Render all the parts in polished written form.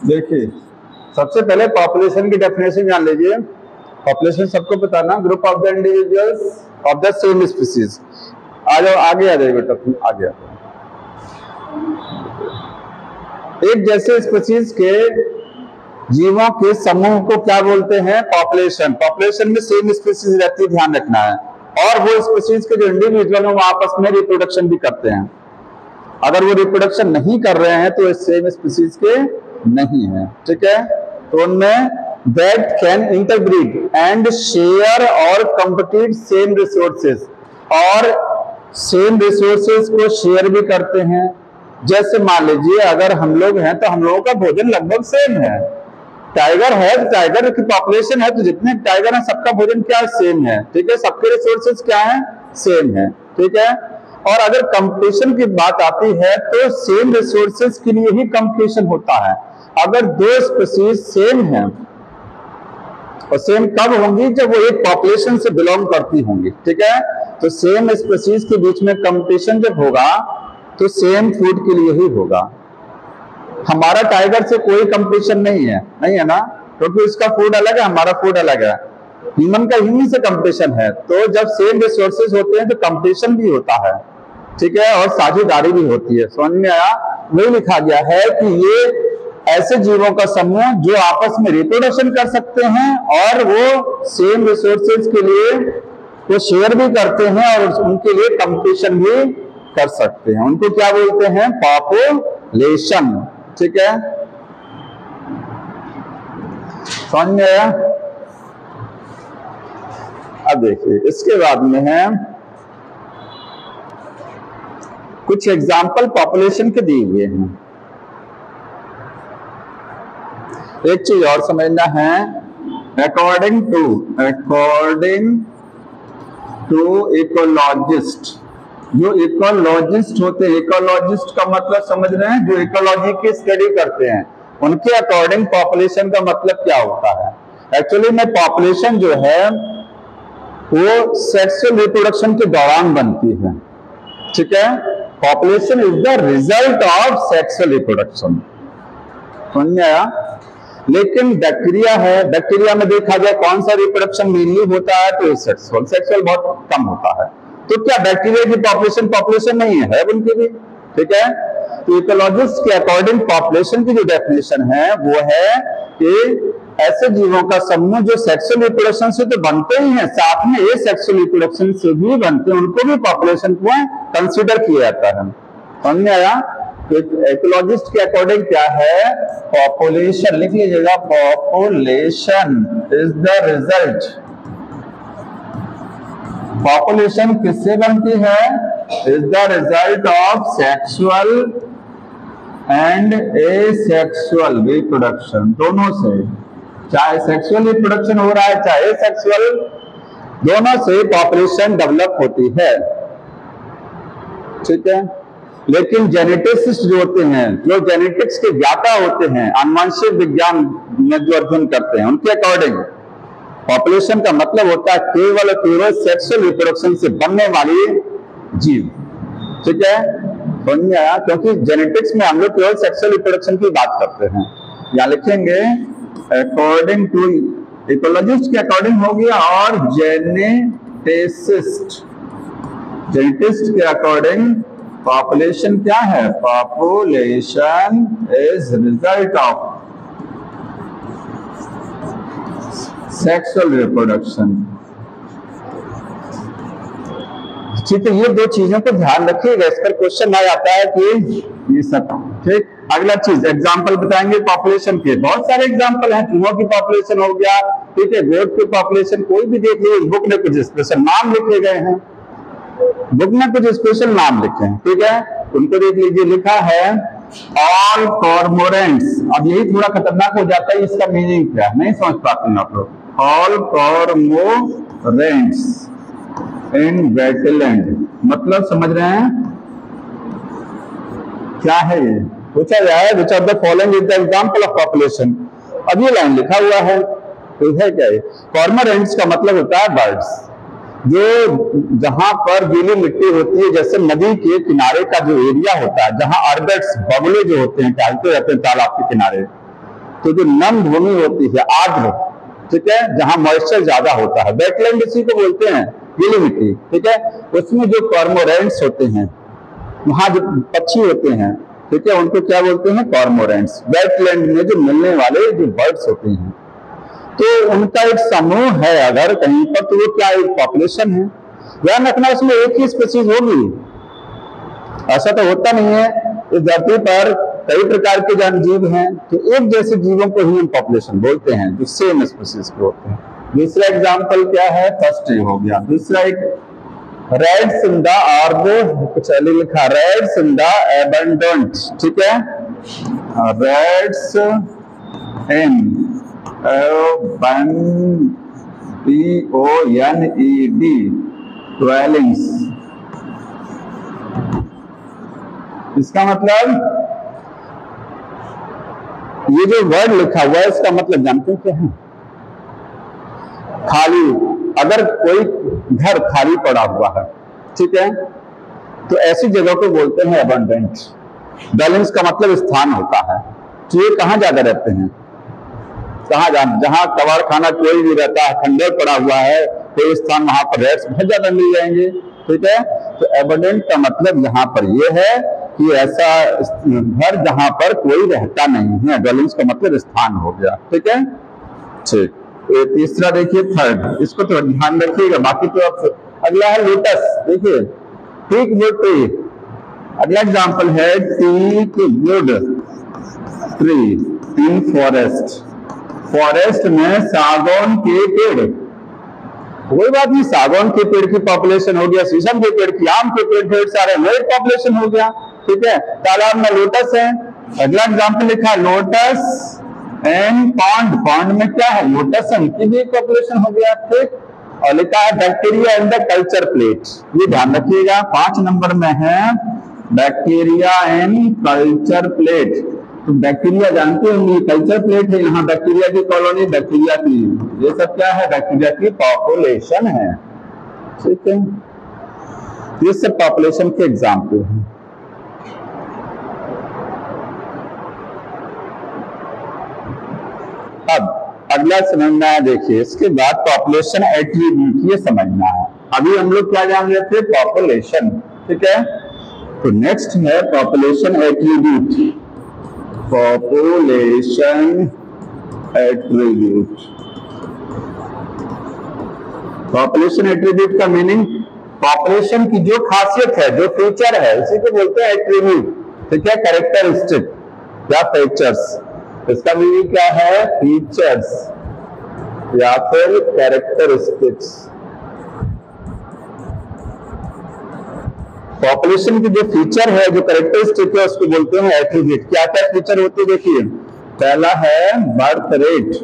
देखिए, सबसे पहले पॉपुलेशन की डेफिनेशन जान लीजिए। पॉपुलेशन सबको पता ना, group of the individuals of the same species. आ जाओ, आगे आ जाइए बेटा, तुम आगे आ जाओ। एक जैसे स्पीसीज के जीवों के समूह को क्या बोलते हैं? पॉपुलेशन। पॉपुलेशन में सेम स्पीसीज रहती है, ध्यान रखना है। और वो स्पीसीज के जो इंडिविजुअल हैं वो आपस में रिप्रोडक्शन भी करते हैं। अगर वो रिप्रोडक्शन नहीं कर रहे हैं तो सेम स्पीसीज के नहीं है, ठीक है। तो उनमें that can interbreed and share और कम्पीट सेम रिसोर्सेज, और सेम रिसोर्सेज को शेयर भी करते हैं। जैसे मान लीजिए अगर हम लोग हैं तो हम लोगों का भोजन लगभग सेम है। टाइगर है तो टाइगर की पॉपुलेशन है तो जितने टाइगर हैं सबका भोजन क्या सेम है, ठीक है। सबके रिसोर्सेज क्या है? सेम है, ठीक है। और अगर कंपटीशन की बात आती है तो सेम रिसोर्सेज के लिए ही कंपटीशन होता है। अगर दो स्पीसीज सेम हैं और सेम कब होंगी? जब वो एक पॉपुलेशन से बिलोंग करती होंगी, ठीक है। तो सेम स्पीसीज के बीच में कंपटीशन जब होगा तो सेम फूड के लिए ही होगा। हमारा टाइगर से कोई कंपटीशन नहीं है ना, क्योंकि उसका फूड अलग है, हमारा फूड अलग है। ह्यूमन का ह्यूमन से कंपटीशन है। तो जब सेम रिसोर्सेज होते हैं तो कंपटीशन भी होता है, ठीक है, और साझेदारी भी होती है। समझ में आया? वही लिखा गया है कि ये ऐसे जीवों का समूह जो आपस में रिप्रोडक्शन कर सकते हैं और वो सेम रिसोर्सेज के लिए वो शेयर भी करते हैं और उनके लिए कंपटीशन भी कर सकते हैं। उनको क्या बोलते हैं? पॉपुलेशन, ठीक है। समझ में आया? अब देखिए इसके बाद में है कुछ एग्जाम्पल पॉपुलेशन के दिए हुए हैं। एक चीज और समझना है, अकॉर्डिंग टू इकोलॉजिस्ट। जो इकोलॉजिस्ट होते हैं, इकोलॉजिस्ट का मतलब समझ रहे हैं, जो इकोलॉजी की स्टडी करते हैं, उनके अकॉर्डिंग पॉपुलेशन का मतलब क्या होता है? एक्चुअली में पॉपुलेशन जो है वो सेक्सुअल रिप्रोडक्शन के दौरान बनती है, ठीक है। Population is the result of sexual reproduction. समझ में आया? लेकिन बैक्टीरिया है, बैक्टीरिया में देखा जाए कौन सा रिप्रोडक्शन मेनली होता है? तो सेक्सुअल। सेक्सुअल बहुत कम होता है। तो क्या बैक्टीरिया की पॉपुलेशन नहीं है उनकी भी, ठीक है। तो इकोलॉजिस्ट के अकॉर्डिंग पॉपुलेशन की जो डेफिनेशन है वो है कि ऐसे जीवों का समूह जो सेक्सुअल रिप्रोडक्शन से तो बनते ही हैं, साथ में ये सेक्सुअल रिप्रोडक्शन से भी बनते हैं, उनको भी पॉपुलेशन को कंसीडर किया जाता है। समझ में आया? इकोलॉजिस्ट के अकॉर्डिंग क्या है? पॉपुलेशन लिख लीजिएगा, population is the result. Population किससे बनती है? Is the result of sexual and asexual reproduction, दोनों से। चाहे सेक्सुअल रिप्रोडक्शन हो रहा है चाहे सेक्सुअल, दोनों से पॉपुलेशन डेवलप होती है, ठीक है। लेकिन जेनेटिस्ट जो होते हैं, जो जेनेटिक्स के ज्ञाता होते हैं, आनुवंशिक विज्ञान में जो अध्ययन करते हैं, उनके अकॉर्डिंग पॉपुलेशन का मतलब होता है केवल और केवल सेक्सुअल रिप्रोडक्शन से बनने वाली जीव, ठीक है। समझ में आया? क्योंकि जेनेटिक्स में हम लोग केवल सेक्सुअल रिप्रोडक्शन की बात करते हैं। यहाँ लिखेंगे अकॉर्डिंग टू इकोलॉजिस्ट के अकॉर्डिंग हो गया, और जेनेटिस्ट के अकॉर्डिंग पॉपुलेशन क्या है? Population is result of sexual reproduction. ठीक है, ये दो चीजों को ध्यान रखिएगा, इस पर क्वेश्चन आ जाता है कि ये सब। ठीक, अगला चीज एग्जांपल बताएंगे पॉपुलेशन के, बहुत सारे एग्जांपल हैं। चूहों की पॉपुलेशन हो गया, ठीक है, गोट की पॉपुलेशन, कोई भी देख लीजिए, बुक में कुछ स्पेशल नाम लिखे गए हैं, बुक में कुछ स्पेशल नाम लिखे हैं, ठीक है, उनको देख लीजिए। लिखा है ऑल कॉर्मोरेंट्स। अब यही थोड़ा खतरनाक हो जाता है, इसका मीनिंग क्या है नहीं समझ पाते हैं आप लोग। ऑल कॉर्मोरेंट्स इन वेटलैंड, मतलब समझ रहे हैं क्या है ये? पूछा जाए which of the following is the example of population. अब ये लाइन लिखा हुआ है, तो है क्या? कॉर्मोरेंट्स का मतलब होता है बर्ड्स, जो जहां पर गीली मिट्टी होती है, जैसे नदी के किनारे का जो एरिया होता है, जहां अर्बेट्स बगुले जो होते हैं टहलते रहते हैं तालाब के किनारे, तो जो नम भूमि होती है आर्द्र, ठीक है, जहां मॉइस्चर ज्यादा होता है, वेटलैंड इसी को बोलते हैं, गीली मिट्टी, ठीक है, उसमें जो कॉर्मोरेंट्स होते हैं, वहां जो पक्षी होते हैं, ठीक है, उनको क्या बोलते हैं? कॉर्मोरेंट्स। वेटलैंड में जो मिलने वाले जो बर्ड्स होते हैं, तो उनका एक समूह है अगर कहीं पर, तो वो क्या एक पॉपुलेशन है। ध्यान रखना, उसमें एक ही स्पीशीज होगी, ऐसा तो होता नहीं है। इस धरती पर कई प्रकार के जीव हैं, तो एक जैसे जीवों को ही हम पॉपुलेशन बोलते हैं, जो सेम स्पीशीज के होते हैं। दूसरा एग्जाम्पल क्या है? फर्स्ट हो गया। दूसरा एक रेड्स इन द आर्ब, कुछ अलग लिखा, रेड्स इन द एबंडेंट, ठीक है, रेड्स इन BONED dwellings। इसका मतलब, ये जो वर्ड लिखा हुआ है इसका मतलब जानते हैं क्या है? खाली। अगर कोई घर खाली पड़ा हुआ है, ठीक है, तो ऐसी जगह को बोलते हैं एबंडेंट। डवेलिंग्स का मतलब स्थान होता है। तो ये कहाँ ज्यादा रहते हैं? कहाँ जहां कबाड़ खाना कोई भी रहता है, खंडर पड़ा हुआ है, कोई स्थान, वहां पर रेट्स बहुत ज्यादा मिल जाएंगे, ठीक है। तो एबंडेंट का मतलब यहाँ पर ये है कि ऐसा घर जहां पर कोई रहता नहीं है। डवेलिंग्स का मतलब स्थान हो गया, ठीक है। ठीक, तीसरा देखिए, थर्ड, इसको तो ध्यान रखिएगा, बाकी तो अब अगला है लोटस। देखिए, टीक वुड ट्री, अगला एग्जांपल है teak wood tree in forest. Forest में सागौन के पेड़, कोई बात नहीं, सागौन के पेड़ की पॉपुलेशन हो गया, शीशम के पेड़ की, आम के पेड़ ढेर सारे, मेड पॉपुलेशन हो गया, ठीक है। तालाब में लोटस है। अगला एग्जांपल लिखा है लोटस एंड पॉन्ड। पॉन्ड में क्या है? लोटस, की भी पॉपुलेशन हो गया, ठीक। और लिखा है bacteria in the culture plate. ये ध्यान रखिएगा, 5 नंबर में है बैक्टीरिया इन कल्चर प्लेट। तो बैक्टीरिया जानते होंगे, कल्चर प्लेट है, यहाँ बैक्टीरिया की कॉलोनी, बैक्टीरिया की, ये सब क्या है? बैक्टीरिया की पॉपुलेशन है, ठीक है। ये सब पॉपुलेशन के एग्जाम्पल हैं। अब अगला समझना है, देखिए, इसके बाद पॉपुलेशन एट्रीब्यूट, ये समझना है। अभी हम लोग क्या जान रहे थे? पॉपुलेशन, ठीक है। तो नेक्स्ट है population attribute. Population attribute, population attribute का मीनिंग, पॉपुलेशन की जो खासियत है, जो फीचर है, इसी को बोलते हैं एट्रीब्यूट, ठीक है, कैरेक्टरिस्टिक या फीचर्स। इसका मीनिंग क्या है? फीचर्स या फिर कैरेक्टरिस्टिक्स। पॉपुलेशन की जो फीचर है, जो कैरेक्टरिस्टिक है, उसको बोलते हैं एट्रीब्यूट। क्या क्या फीचर होते हैं? देखिए, पहला है birth rate,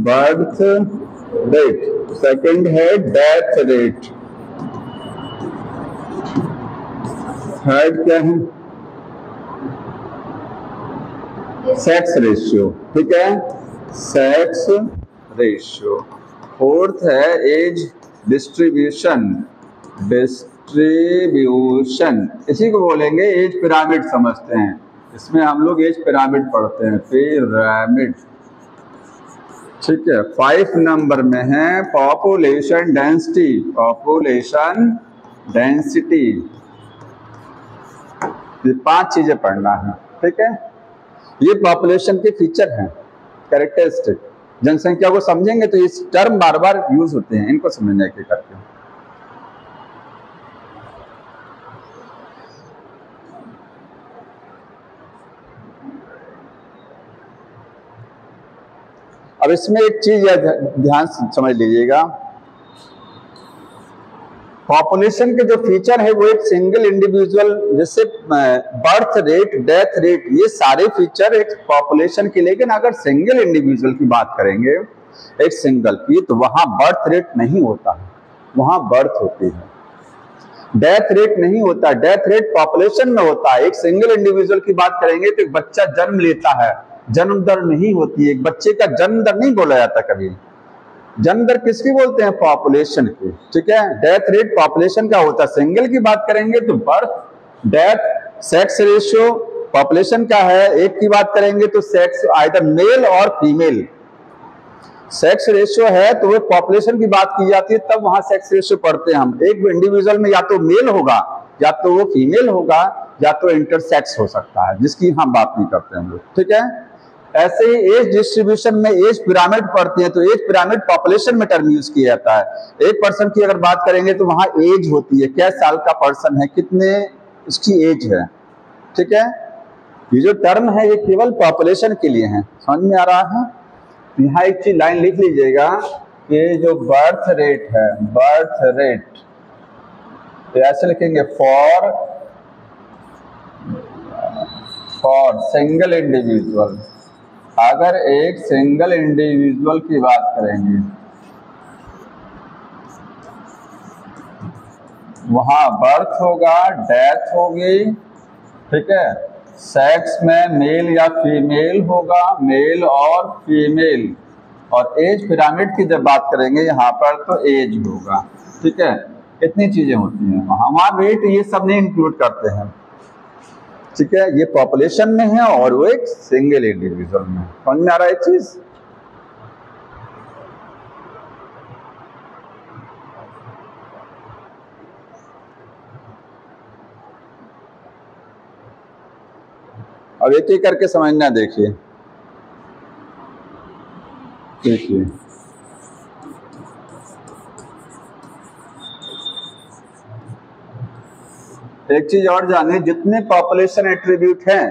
birth rate. Second है डेथ रेट। थर्ड क्या है? सेक्स रेशियो, ठीक है, सेक्स रेशियो। फोर्थ है एज डिस्ट्रीब्यूशन, डिस्ट्रीब्यूशन, इसी को बोलेंगे एज पिरामिड समझते हैं। इसमें हम लोग एज पिरामिड पढ़ते हैं, पिरामिड, ठीक है। 5 नंबर में है पॉपुलेशन डेंसिटी, पॉपुलेशन डेंसिटी। ये 5 चीजें पढ़ना है, ठीक है। ये पॉपुलेशन के फीचर हैं, कैरेक्टरिस्टिक। जनसंख्या को समझेंगे तो इस टर्म बार बार यूज होते हैं, इनको समझने के करके। अब इसमें एक चीज ध्यान समझ लीजिएगा, पॉपुलेशन के जो फीचर है वो एक सिंगल इंडिविजुअल, जैसे बर्थ रेट, डेथ रेट, ये सारे फीचर एक पॉपुलेशन के, लेकिन अगर सिंगल इंडिविजुअल की बात करेंगे एक सिंगल की, तो वहां बर्थ रेट नहीं होता है, वहां बर्थ होती है, डेथ रेट नहीं होता। डेथ रेट पॉपुलेशन में होता है। एक सिंगल इंडिविजुअल की बात करेंगे तो एक बच्चा जन्म लेता है, जन्म दर नहीं होती है, एक बच्चे का जन्म दर नहीं बोला जाता कभी। जन्म दर किसकी बोलते हैं? पॉपुलेशन की, ठीक है। डेथ रेट पॉपुलेशन का होता है। सिंगल की बात करेंगे तो birth, death, sex ratio population का है। एक की बात करेंगे तो सेक्स आइदर मेल और फीमेल, सेक्स रेशियो है तो वो पॉपुलेशन की बात की जाती है, तब वहां सेक्स रेशियो पढ़ते हैं हम। एक इंडिविजुअल में या तो मेल होगा, या तो वो फीमेल होगा, या तो इंटरसेक्स हो सकता है, जिसकी हम बात नहीं करते हम लोग, ठीक है। ऐसे ही एज डिस्ट्रीब्यूशन में एज पिरामिड पढ़ते हैं, तो एज पिरामिड पॉपुलेशन में टर्म यूज किया जाता है। एक पर्सन की अगर बात करेंगे तो वहां एज होती है, क्या साल का पर्सन है, कितने उसकी एज है, ठीक है। ये जो टर्म है ये केवल पॉपुलेशन के लिए है, समझ में आ रहा है। यहाँ एक चीज लाइन लिख लीजिएगा कि जो बर्थ रेट है, बर्थ रेट तो ऐसे लिखेंगे फॉर सिंगल इंडिविजुअल। अगर एक सिंगल इंडिविजुअल की बात करेंगे वहां बर्थ होगा, डेथ होगी, ठीक है। सेक्स में मेल या फीमेल होगा, मेल और फीमेल, और एज पिरामिड की जब बात करेंगे यहाँ पर तो एज होगा, ठीक है। इतनी चीजें होती हैं वहां। रेट ये सब नहीं इंक्लूड करते हैं, ठीक है। ये पॉपुलेशन में है और वो एक सिंगल इंडिविजुअल में। समझ में आ रहा है चीज? अब एक एक करके समझना, देखिए देखिए एक चीज और जाने, जितने पॉपुलेशन एट्रीब्यूट हैं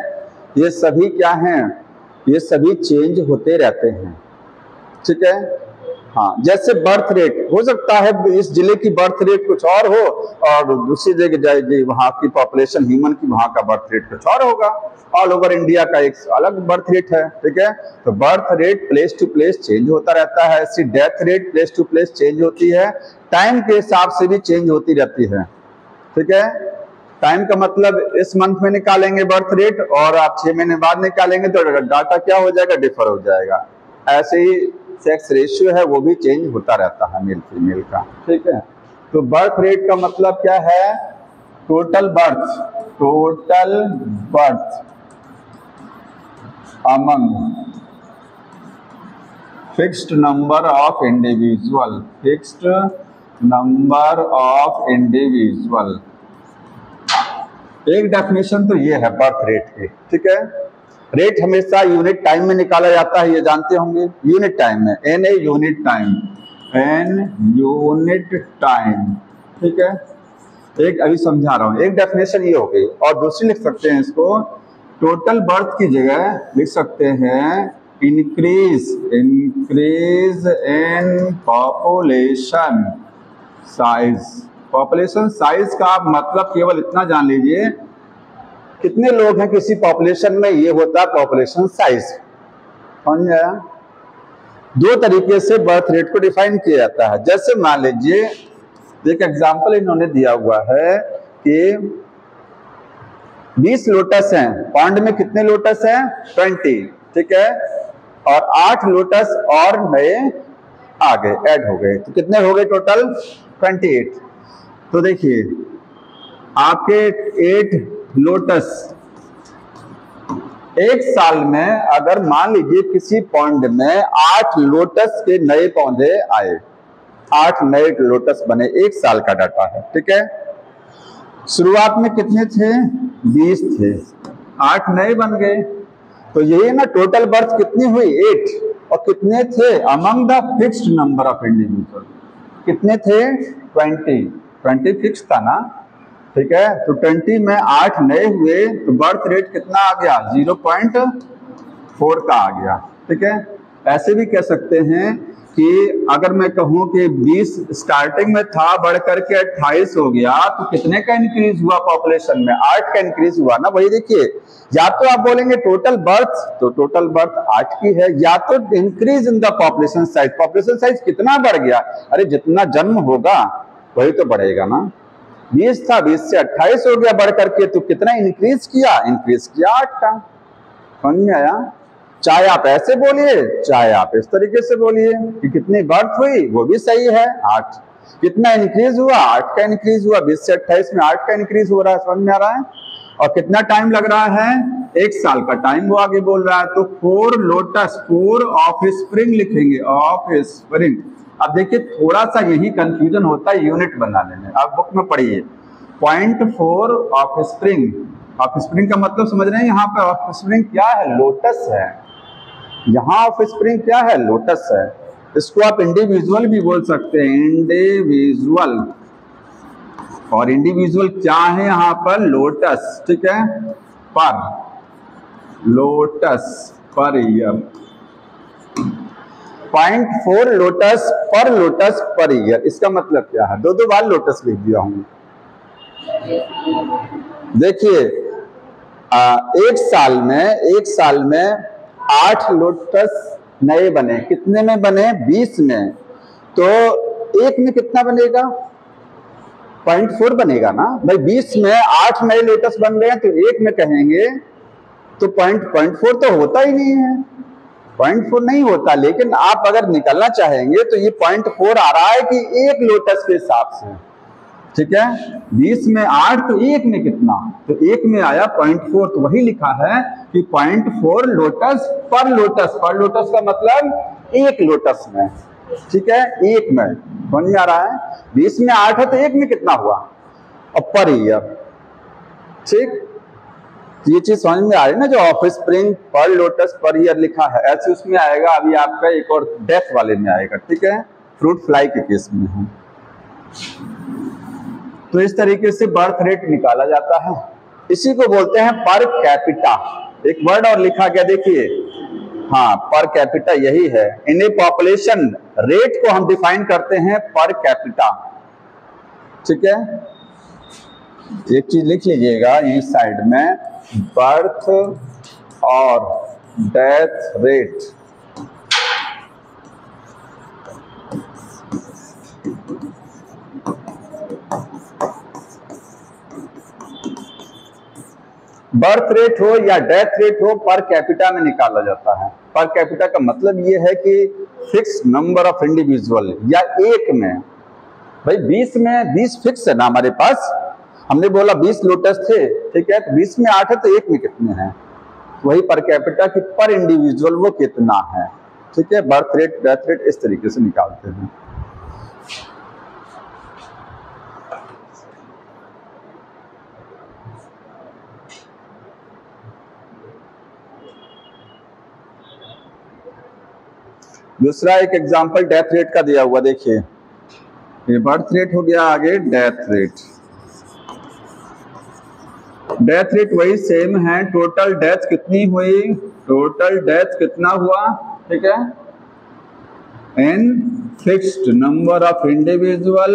ये सभी क्या हैं? ये सभी चेंज होते रहते हैं, ठीक है। हाँ, जैसे बर्थ रेट हो सकता है इस जिले की बर्थ रेट कुछ और हो और दूसरी जगह जाएगी वहां की पॉपुलेशन ह्यूमन की, वहां का बर्थ रेट कुछ और होगा। ऑल ओवर इंडिया का एक अलग बर्थ रेट है, ठीक है। तो birth rate place to place change होता रहता है। ऐसी death rate place to place change होती है, टाइम के हिसाब से भी चेंज होती रहती है, ठीक है। टाइम का मतलब इस मंथ में निकालेंगे बर्थ रेट और आप 6 महीने बाद निकालेंगे तो डाटा क्या हो जाएगा? डिफर हो जाएगा। ऐसे ही सेक्स रेशियो है वो भी चेंज होता रहता है मेल फीमेल का, ठीक है। तो बर्थ रेट का मतलब क्या है? Total birth among fixed number of individual, fixed number of individual. एक डेफिनेशन तो ये है बर्थ रेट की, ठीक है। रेट हमेशा यूनिट टाइम में निकाला जाता है, ये जानते होंगे। यूनिट टाइम में, in a unit time, in unit time, ठीक है। एक अभी समझा रहा हूं, एक डेफिनेशन ये हो गई। और दूसरी लिख सकते हैं इसको, टोटल बर्थ की जगह लिख सकते हैं increase in population size. Population size का मतलब केवल इतना जान लीजिए, कितने लोग हैं किसी पॉपुलेशन में, ये होता है पॉपुलेशन साइज। समझ में आया? दो तरीके से बर्थ रेट को डिफाइन किया जाता है। जैसे मान लीजिए एक एग्जांपल इन्होंने दिया हुआ है कि 20 लोटस हैं, पॉन्ड में कितने लोटस हैं? 20, ठीक है। और 8 लोटस और नए आ गए, ऐड हो गए, तो कितने हो गए टोटल? 28। तो देखिए आपके 8 लोटस एक साल में, अगर मान लीजिए किसी पॉन्ड में 8 लोटस के नए पौधे आए, 8 नए लोटस बने, एक साल का डाटा है, ठीक है। शुरुआत में कितने थे? 20 थे, 8 नए बन गए, तो यही ना टोटल बर्थ कितनी हुई? 8। और कितने थे among the fixed number of individual, कितने थे 20 फिक्स था ना, ठीक है। तो 20 में 8 नए हुए तो बर्थ रेट कितना आ गया 0.4 का आ गया, ठीक है। ऐसे भी कह सकते हैं कि अगर मैं कहूं कि 20 स्टार्टिंग में था बढ़ करके 28 हो गया तो कितने का इंक्रीज हुआ पॉपुलेशन में, 8 का इंक्रीज हुआ ना। वही देखिए, या तो आप बोलेंगे टोटल बर्थ, तो टोटल बर्थ 8 की है, या तो increase in the population size, population size कितना बढ़ गया, अरे जितना जन्म होगा वही तो बढ़ेगा ना। 20 था, 20 से 28 हो गया बढ़ करके, तो कितना इंक्रीज किया 8 का। समझ में आया? चाहे आप ऐसे बोलिए चाहे आप इस तरीके से बोलिए कि कितनी बर्थ हुई वो भी सही है 8, कितना इंक्रीज हुआ 8 का इंक्रीज हुआ, 20 से 28 में 8 का इंक्रीज हो रहा है। समझ में आ रहा है? और कितना टाइम लग रहा है 1 साल का टाइम वो आगे बोल रहा है। तो 4 लोटस 4 ऑफ स्प्रिंग लिखेंगे, ऑफ स्प्रिंग। अब देखिए थोड़ा सा यही कंफ्यूजन होता है यूनिट बनाने में, आप बुक में पढ़िए 0.4 ऑफ स्प्रिंग। ऑफ स्प्रिंग का मतलब समझ रहे हैं, यहाँ पर ऑफ स्प्रिंग क्या है, लोटस है। यहाँ ऑफ स्प्रिंग क्या है, लोटस है। इसको आप इंडिविजुअल भी बोल सकते हैं, इंडिविजुअल। और इंडिविजुअल क्या है यहाँ पर, लोटस, ठीक है, पर lotus per year. 0.4 lotus per year, इसका मतलब क्या है, दो बार लोटस लिख दिया हूं। देखिए 1 साल में 8 लोटस नए बने, कितने में बने 20 में, तो एक में कितना बनेगा 0.4 बनेगा ना भाई। 20 में 8 नए लोटस बन रहे हैं तो एक में कहेंगे तो 0.4 तो होता ही नहीं है, 0.4 नहीं होता। लेकिन आप अगर निकलना चाहेंगे तो ये 0.4 आ रहा है कि एक लोटस के हिसाब से, ठीक है। 20 में 8 तो एक में कितना, तो एक में आया 0.4, तो वही लिखा है कि 0.4 लोटस पर लोटस। पर लोटस का मतलब एक लोटस में, ठीक है, एक में। समझ में आ रहा है? 20 में 8 है तो एक में कितना हुआ, और पर ईयर, ठीक। ये चीज समझ में आ रही है ना, जो ऑफ स्प्रिंग पर लोटस पर ईयर लिखा है, ऐसे उसमें आएगा। अभी आपका एक और डेथ वाले में आएगा, ठीक है, फ्रूट फ्लाई के केस में है। तो इस तरीके से बर्थ रेट निकाला जाता है, इसी को बोलते हैं पर कैपिटा। एक वर्ड और लिखा गया देखिए, हाँ, पर कैपिटा यही है। इन ए पॉपुलेशन रेट को हम डिफाइन करते हैं पर कैपिटा, ठीक है। एक चीज लिख लीजिएगा इस साइड में, बर्थ और डेथ रेट। बर्थ रेट हो या डेथ रेट हो पर कैपिटा में निकाला जाता है। पर कैपिटा का मतलब ये है कि फिक्स नंबर ऑफ इंडिविजुअल, या एक में, भाई 20 में 20 फिक्स है ना हमारे पास, हमने बोला 20 लोटस थे, ठीक है, तो 20 में 8 है तो एक में कितने हैं, वही पर कैपिटा की पर इंडिविजुअल वो कितना है, ठीक है। बर्थ रेट डेथ रेट इस तरीके से निकालते हैं। दूसरा एक एग्जांपल डेथ रेट का दिया हुआ, देखिए ये बर्थ रेट हो गया, आगे डेथ रेट। डेथ रेट वही सेम है, टोटल डेथ कितनी हुई, टोटल डेथ कितना हुआ, ठीक है, in fixed number of individual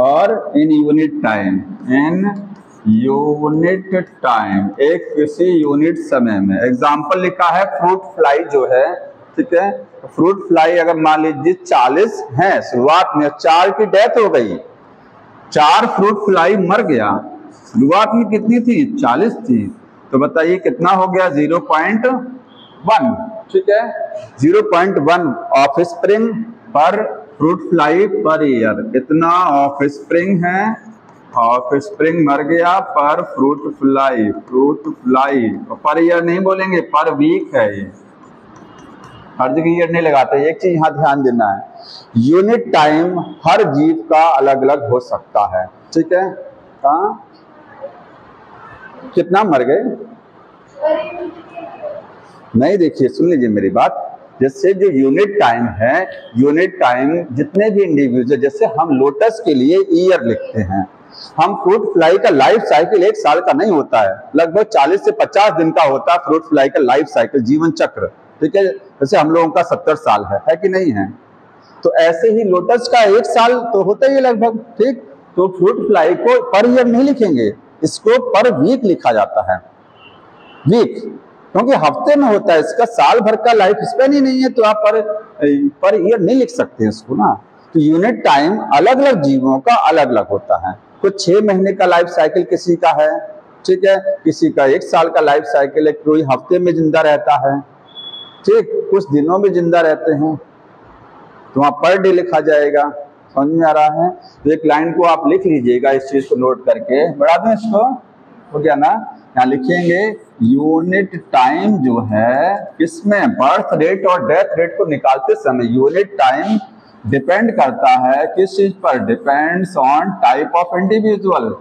और in unit time, in unit time, एक किसी यूनिट समय में। एग्जाम्पल लिखा है फ्रूट फ्लाई जो है, ठीक है, फ्रूट फ्लाई अगर मान लीजिए 40 है, शुरुआत में 4 की डेथ हो गई, 4 फ्रूट फ्लाई मर गया, शुरुआत में कितनी थी 40 थी, तो बताइए कितना हो गया 0.1, ठीक है, 0.1 ऑफ स्प्रिंग पर फ्रूट फ्लाई पर ईयर। इतना ऑफ स्प्रिंग है, ऑफ स्प्रिंग मर गया पर फ्रूट फ्लाई पर ईयर नहीं बोलेंगे, पर वीक है ये, हर जगह ईयर नहीं लगाते। एक चीज यहाँ ध्यान देना है, यूनिट टाइम हर जीव का अलग अलग हो सकता है, ठीक है। हाँ, कितना मर गए, नहीं, देखिए सुन लीजिए मेरी बात। जैसे जो यूनिट टाइम है, यूनिट टाइम जितने भी इंडिविजुअल, जैसे हम लोटस के लिए ईयर लिखते हैं, हम फ्रूट फ्लाई का लाइफ साइकिल 1 साल का नहीं होता है, लगभग 40 से 50 दिन का होता है फ्रूट फ्लाई का लाइफ साइकिल, जीवन चक्र। ठीक है, जैसे हम लोगों का 70 साल है कि नहीं है? तो ऐसे ही लोटस का 1 साल तो होता ही है लगभग। ठीक, तो फ्रूट फ्लाई को पर ईयर नहीं लिखेंगे, इसको पर वीक लिखा जाता है। वीक, क्योंकि हफ्ते में होता है, इसका साल भर का लाइफ स्पेन ही नहीं है, तो आप पर ईयर नहीं लिख सकते इसको ना। तो यूनिट टाइम अलग अलग जीवों का अलग अलग होता है। कुछ 6 महीने का लाइफ साइकिल किसी का है, ठीक है, किसी का 1 साल का लाइफ साइकिल है, कोई हफ्ते में जिंदा रहता है, ठीक, कुछ दिनों में जिंदा रहते हैं, तो वहां पर डे लिखा जाएगा। समझ में आ रहा है? तो एक लाइन को आप लिख लीजिएगा, इस चीज को नोट करके। बढ़ा दें इसको, हो गया ना? यहाँ लिखेंगे यूनिट टाइम जो है किसमें, बर्थ रेट और डेथ रेट को निकालते समय यूनिट टाइम डिपेंड करता है किस चीज पर, depends on type of individual.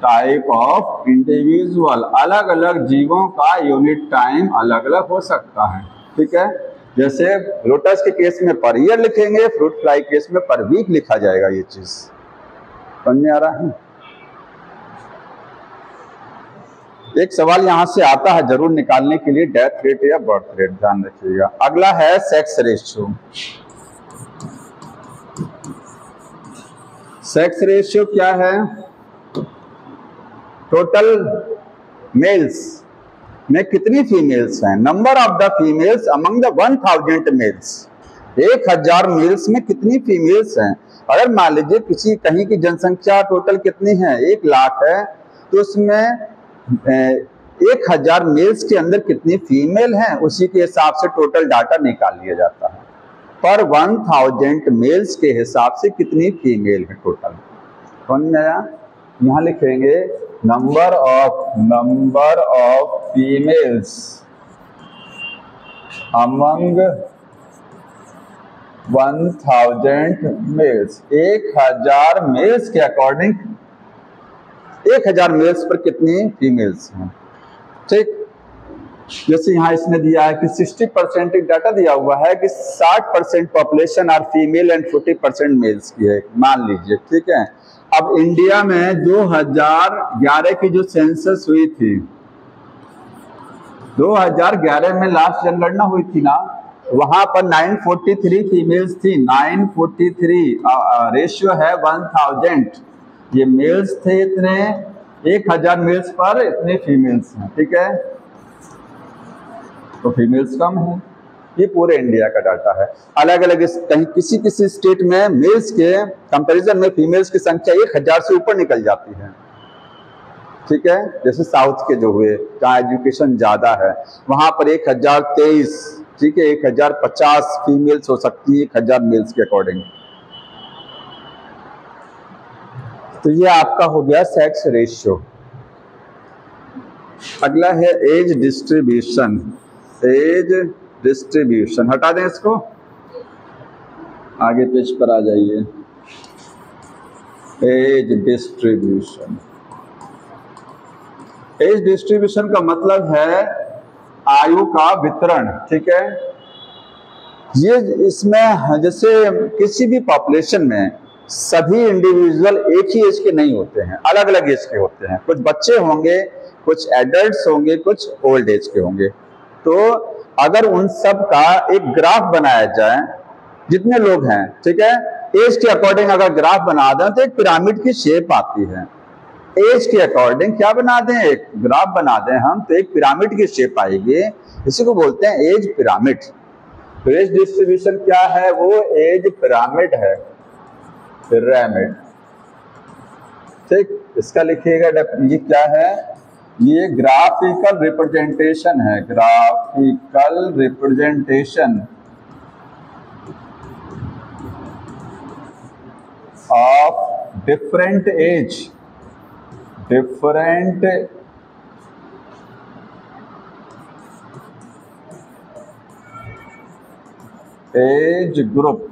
Type of individual, अलग अलग जीवों का यूनिट टाइम अलग अलग हो सकता है। ठीक है, जैसे लोटस के केस में पर ईयर लिखेंगे, फ्रूट फ्लाई केस में पर वीक लिखा जाएगा। ये चीज समझ में आ रहा है? एक सवाल यहां से आता है जरूर निकालने के लिए, डेथ रेट या बर्थ रेट, ध्यान रखिएगा। अगला है सेक्स रेशियो। सेक्स रेशियो क्या है? टोटल मेल्स में कितनी फीमेल्स हैं, number of the females among the 1000 males. 1000 males में कितनी फीमेल्स हैं? अगर मान लीजिए किसी कहीं की जनसंख्या टोटल कितनी है, 1 लाख है, तो उसमें 1000 मेल्स के अंदर कितनी फीमेल हैं, उसी के हिसाब से टोटल डाटा निकाल लिया जाता है। पर 1000 मेल्स के हिसाब से कितनी फीमेल है टोटल। समझ में आया? यहाँ लिखेंगे number of females among 1000 males. 1000 males के अकॉर्डिंग 1000 मेल्स पर कितनी फीमेल्स हैं। ठीक, जैसे यहाँ इसने दिया है कि 60% एक डाटा दिया हुआ है कि 60% population are female and 40% males की है, मान लीजिए। ठीक है, अब इंडिया में 2011 की जो सेंसस हुई थी, 2011 में लास्ट जनगणना हुई थी ना, वहां पर 943 फीमेल्स थी। 943 रेशियो है 1000। ये मेल्स थे इतने, 1000 मेल्स पर इतने फीमेल्स हैं। ठीक है, तो फीमेल्स कम है। ये पूरे इंडिया का डाटा है। अलग अलग कहीं किसी किसी स्टेट में मेल्स के कंपैरिजन में फीमेल्स की संख्या 1000 से ऊपर निकल जाती है। ठीक है, जैसे साउथ के जो हुए, जहाँ एजुकेशन ज्यादा है, वहां पर 1023, ठीक है, 1050 फीमेल्स हो सकती है 1000 मेल्स के अकॉर्डिंग। तो ये आपका हो गया सेक्स रेशियो। अगला है एज डिस्ट्रीब्यूशन। एज डिस्ट्रीब्यूशन, हटा दें इसको, आगे पेज पर आ जाइए। एज डिस्ट्रीब्यूशन, एज डिस्ट्रीब्यूशन का मतलब है आयु का वितरण। ठीक है, ये इसमें जैसे किसी भी पॉपुलेशन में सभी इंडिविजुअल एक ही एज के नहीं होते हैं, अलग अलग एज के होते हैं। कुछ बच्चे होंगे, कुछ एडल्ट्स होंगे, कुछ ओल्ड एज के होंगे। तो अगर उन सब का एक ग्राफ बनाया जाए, जितने लोग हैं, ठीक है, एज के अकॉर्डिंग अगर ग्राफ बना दें तो एक पिरामिड की शेप आती है। एज के अकॉर्डिंग क्या बना दें, एक ग्राफ बना दें हम, तो एक पिरामिड की शेप आएगी। इसी को बोलते हैं एज पिरामिड। तो एज डिस्ट्रीब्यूशन क्या है, वो एज पिरामिड है, पिरामिड। ठीक, इसका लिखिएगा, ये क्या है, ये ग्राफिकल रिप्रेजेंटेशन है। Graphical representation of different age, different age group.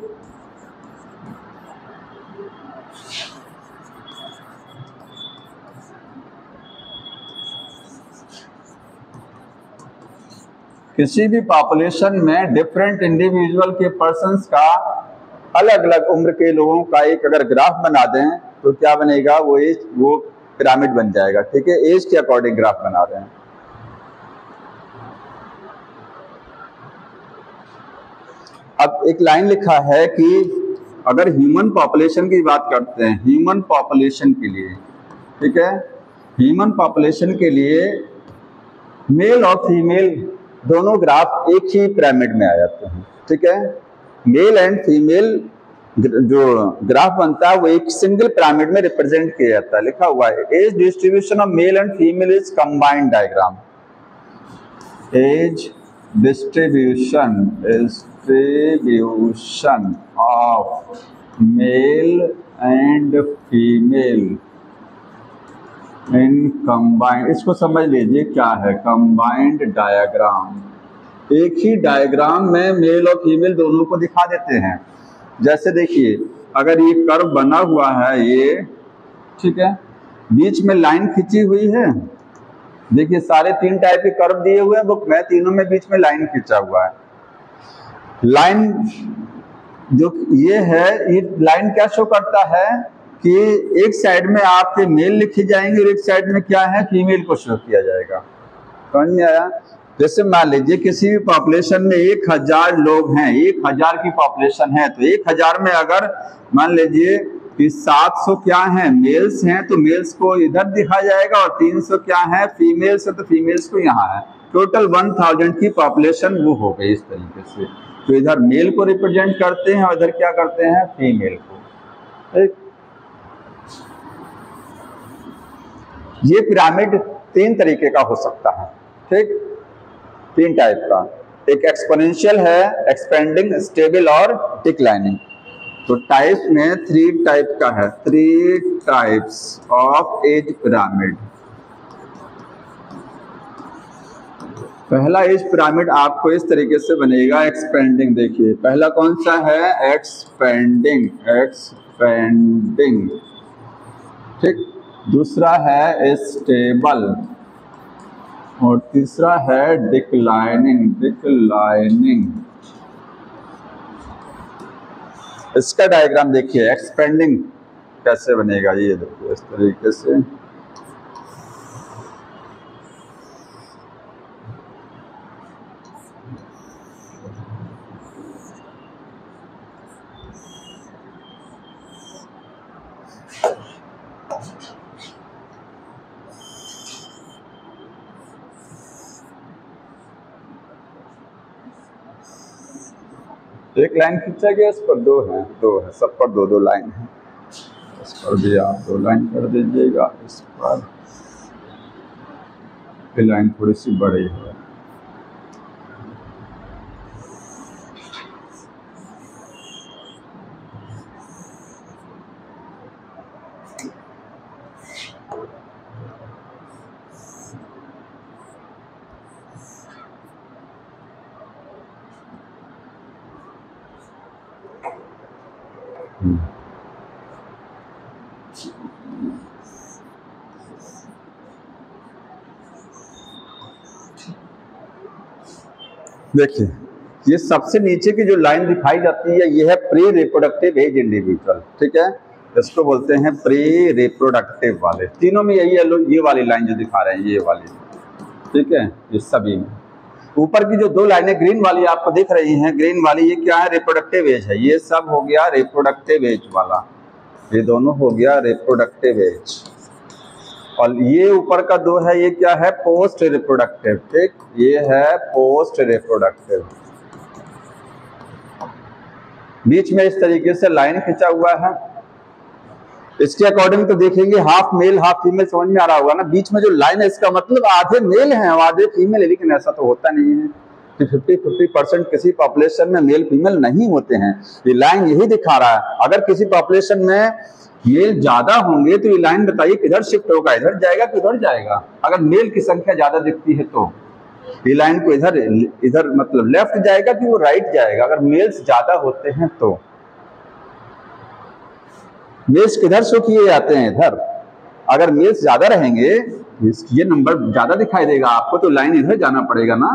किसी भी पॉपुलेशन में डिफरेंट इंडिविजुअल के पर्सन्स का, अलग अलग उम्र के लोगों का एक अगर ग्राफ बना दें तो क्या बनेगा, वो पिरामिड बन जाएगा। ठीक है, एज के अकॉर्डिंग ग्राफ बना रहे हैं। अब एक लाइन लिखा है कि अगर ह्यूमन पॉपुलेशन की बात करते हैं, ह्यूमन पॉपुलेशन के लिए, ठीक है, ह्यूमन पॉपुलेशन के लिए मेल और फीमेल दोनों ग्राफ एक ही पिरामिड में आ जाते हैं। ठीक है, मेल एंड फीमेल जो ग्राफ बनता है वो एक सिंगल पिरामिड में रिप्रेजेंट किया जाता है। लिखा हुआ है age distribution of male and female is combined diagram. Age distribution of male and female in combined, इसको समझ लीजिए क्या है, कंबाइंड डायग्राम। एक ही डायग्राम में मेल और फीमेल दोनों को दिखा देते हैं। जैसे देखिए, अगर ये कर्व बना हुआ है ये, ठीक है, बीच में लाइन खींची हुई है, देखिए सारे 3 टाइप के कर्व दिए हुए हैं, बुक में तीनों में बीच में लाइन खींचा हुआ है। लाइन जो ये है, ये लाइन क्या शो करता है कि एक साइड में आपके मेल लिखे जाएंगे और एक साइड में क्या है, फीमेल को शो किया जाएगा। समझ में आया? जैसे मान लीजिए किसी भी पॉपुलेशन में 1000 लोग हैं, 1000 की पॉपुलेशन है, तो 1000 में अगर मान लीजिए कि 700 क्या है, मेल्स हैं, तो मेल्स को इधर दिखा जाएगा और 300 क्या है, फीमेल्स है, तो फीमेल्स को यहाँ है। टोटल 1000 की पॉपुलेशन वो हो गई इस तरीके से। तो इधर मेल को रिप्रेजेंट करते हैं और इधर क्या करते हैं, फीमेल को। ठीक, ये पिरामिड 3 तरीके का हो सकता है। ठीक, 3 टाइप का, एक एक्सपोनेंशियल है, एक्सपेंडिंग, स्टेबल और डिक्लाइनिंग। तो टाइप्स में 3 टाइप का है, 3 टाइप्स ऑफ एज पिरामिड। पहला एज पिरामिड आपको इस तरीके से बनेगा, एक्सपेंडिंग। देखिए पहला कौन सा है, एक्सपेंडिंग, ठीक, दूसरा है स्टेबल और तीसरा है डिक्लाइनिंग। इसका डायग्राम देखिए, एक्सपेंडिंग कैसे बनेगा, ये देखिए इस तरीके से। एक लाइन खींचा गया, इस पर 2 है, सब पर 2 लाइन है। इस पर भी आप 2 लाइन कर दीजिएगा, इस पर लाइन थोड़ी सी बड़ी है। देखिए ये सबसे नीचे की जो लाइन दिखाई जाती है, ये है प्री रिप्रोडक्टिव एज इंडिविजुअल। ठीक है, इसको बोलते हैं प्री रिप्रोडक्टिव वाले। तीनों में यही है, ये वाली लाइन जो दिखा रहे हैं, ये वाली। ठीक है, ये सभी में। ऊपर की जो 2 लाइनें ग्रीन वाली आपको दिख रही हैं, ग्रीन वाली ये क्या है, रिप्रोडक्टिव एज है। ये सब हो गया रिप्रोडक्टिव एज वाला, ये दोनों हो गया रिप्रोडक्टिव एज। और ये ऊपर का 2 है, ये क्या है, पोस्ट रिप्रोडक्टिव। ठीक, ये है पोस्ट रिप्रोडक्टिव। बीच में इस तरीके से लाइन खींचा हुआ है। इसके अकॉर्डिंग तो देखेंगे हाफ मेल हाफ फीमेल, समझ में आ रहा होगा ना। बीच में जो लाइन है इसका मतलब आधे मेल हैं और आधे फीमेल है, लेकिन ऐसा तो होता नहीं है कि 50-50% किसी पॉपुलेशन में मेल फीमेल नहीं होते हैं। ये लाइन यही दिखा रहा है। अगर किसी पॉपुलेशन में मेल ज्यादा होंगे तो ये लाइन बताइए किधर शिफ्ट होगा, इधर जाएगा कि उधर जाएगा। अगर मेल की संख्या ज्यादा दिखती है तो ये लाइन को इधर मतलब लेफ्ट जाएगा कि वो राइट जाएगा। अगर मेल्स ज्यादा होते हैं तो मेल्स किधर शो किए जाते हैं, इधर। अगर मेल्स ज्यादा रहेंगे, ये नंबर ज्यादा दिखाई देगा आपको, तो लाइन इधर जाना पड़ेगा ना।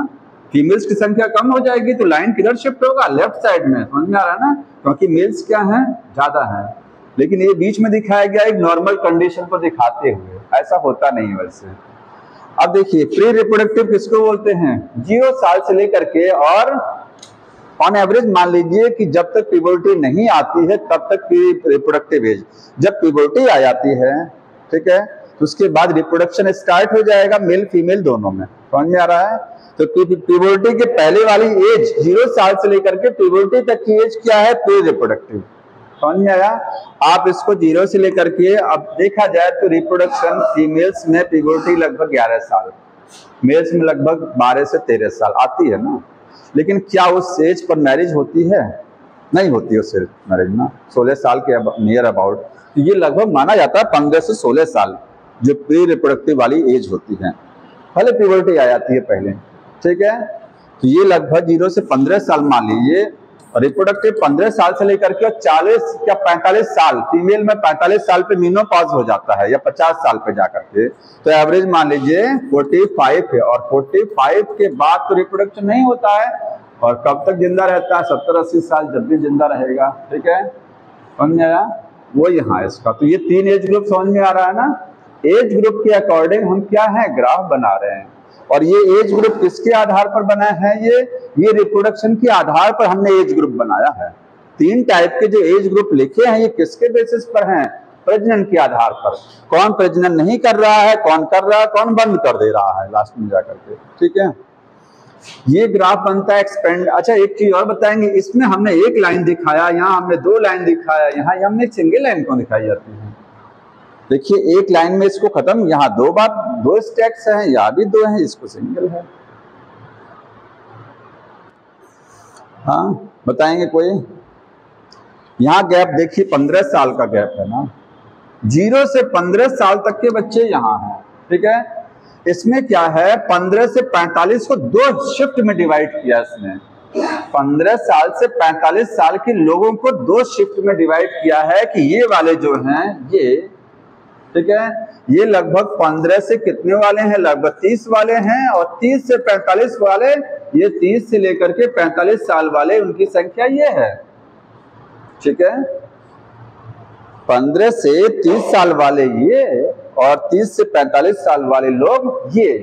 फीमेल्स की संख्या कम हो जाएगी तो लाइन किधर शिफ्ट होगा, लेफ्ट साइड में, समझ में आ रहा है ना, क्योंकि मेल्स क्या है, ज्यादा है। लेकिन ये बीच में दिखाया गया एक नॉर्मल कंडीशन को दिखाते हुए, ऐसा होता नहीं वैसे। अब देखिए प्री रिप्रोडक्टिव किसको बोलते हैं, 0 साल से लेकर के और ऑन एवरेज मान लीजिए कि जब तक प्यूबर्टी नहीं आती है तब तक प्री रिप्रोडक्टिव एज। जब प्यूबर्टी आ जाती है, ठीक है, तो उसके बाद रिप्रोडक्शन स्टार्ट हो जाएगा मेल फीमेल दोनों में, समझ में आ रहा है। तो प्यूबर्टी के पहले वाली एज 0 साल से लेकर के प्यूबर्टी तक की एज क्या है, प्री रिप्रोडक्टिव, समझ में आया। आप इसको 0 से लेकर के अब देखा जाए तो रिप्रोडक्शन फीमेल्स में प्यूबर्टी लगभग 11 साल, मेल्स में लगभग 12 से 13 साल आती है ना। लेकिन क्या उस एज पर मैरिज होती है, नहीं होती है उस एज मैरिज ना, 16 साल के नियर अबाउट। तो ये लगभग माना जाता है 15 से 16 साल जो प्री रिप्रोडक्टिव वाली एज होती है, भले प्यूबर्टी आ जाती है पहले, ठीक है। तो ये लगभग 0 से 15 साल मान लीजिए, रिप्रोडक्टिव 15 साल से लेकर के 40 या 45 साल, फीमेल में 45 साल पे मेनोपॉज हो जाता है या 50 साल पे जाकर के, तो एवरेज मान लीजिए 45 है। और 45 के बाद तो रिप्रोडक्शन नहीं होता है, और कब तक जिंदा रहता है, 70-80 साल जब भी जिंदा रहेगा, ठीक है, समझ में आया। वो यहाँ इसका, तो ये 3 एज ग्रुप समझ में आ रहा है ना। एज ग्रुप के अकॉर्डिंग हम क्या है, ग्राफ बना रहे हैं। और ये एज ग्रुप किसके आधार पर बना है, ये रिप्रोडक्शन के आधार पर हमने एज ग्रुप बनाया है। 3 टाइप के जो एज ग्रुप लिखे हैं ये किसके बेसिस पर हैं, प्रजनन के आधार पर। कौन प्रजनन नहीं कर रहा है, कौन कर रहा है, कौन बंद कर दे रहा है लास्ट में जाकर के, ठीक है। ये ग्राफ बनता है एक्सपेंड। अच्छा एक चीज और बताएंगे, इसमें हमने एक लाइन दिखाया, यहाँ हमने 2 लाइन दिखाया, यहाँ हमने एक सिंगल लाइन क्यों दिखाई जाती है। देखिए एक लाइन में इसको खत्म, यहाँ 2 स्टैक्स हैं, यहाँ भी 2 हैं, इसको सिंगल है। हाँ बताएंगे कोई, यहाँ गैप देखिए 15 साल का गैप है ना, 0 से 15 साल तक के बच्चे यहाँ हैं, ठीक है। इसमें क्या है, 15 से 45 को 2 शिफ्ट में डिवाइड किया इसने। 15 साल से 45 साल के लोगों को 2 शिफ्ट में डिवाइड किया है कि ये वाले जो हैं ये, ठीक है, ये लगभग 15 से कितने वाले हैं, लगभग 30 वाले हैं, और 30 से 45 वाले, ये 30 से लेकर के 45 साल वाले, उनकी संख्या ये है, ठीक है। 15 से 30 साल वाले ये, और 30 से 45 साल वाले लोग ये,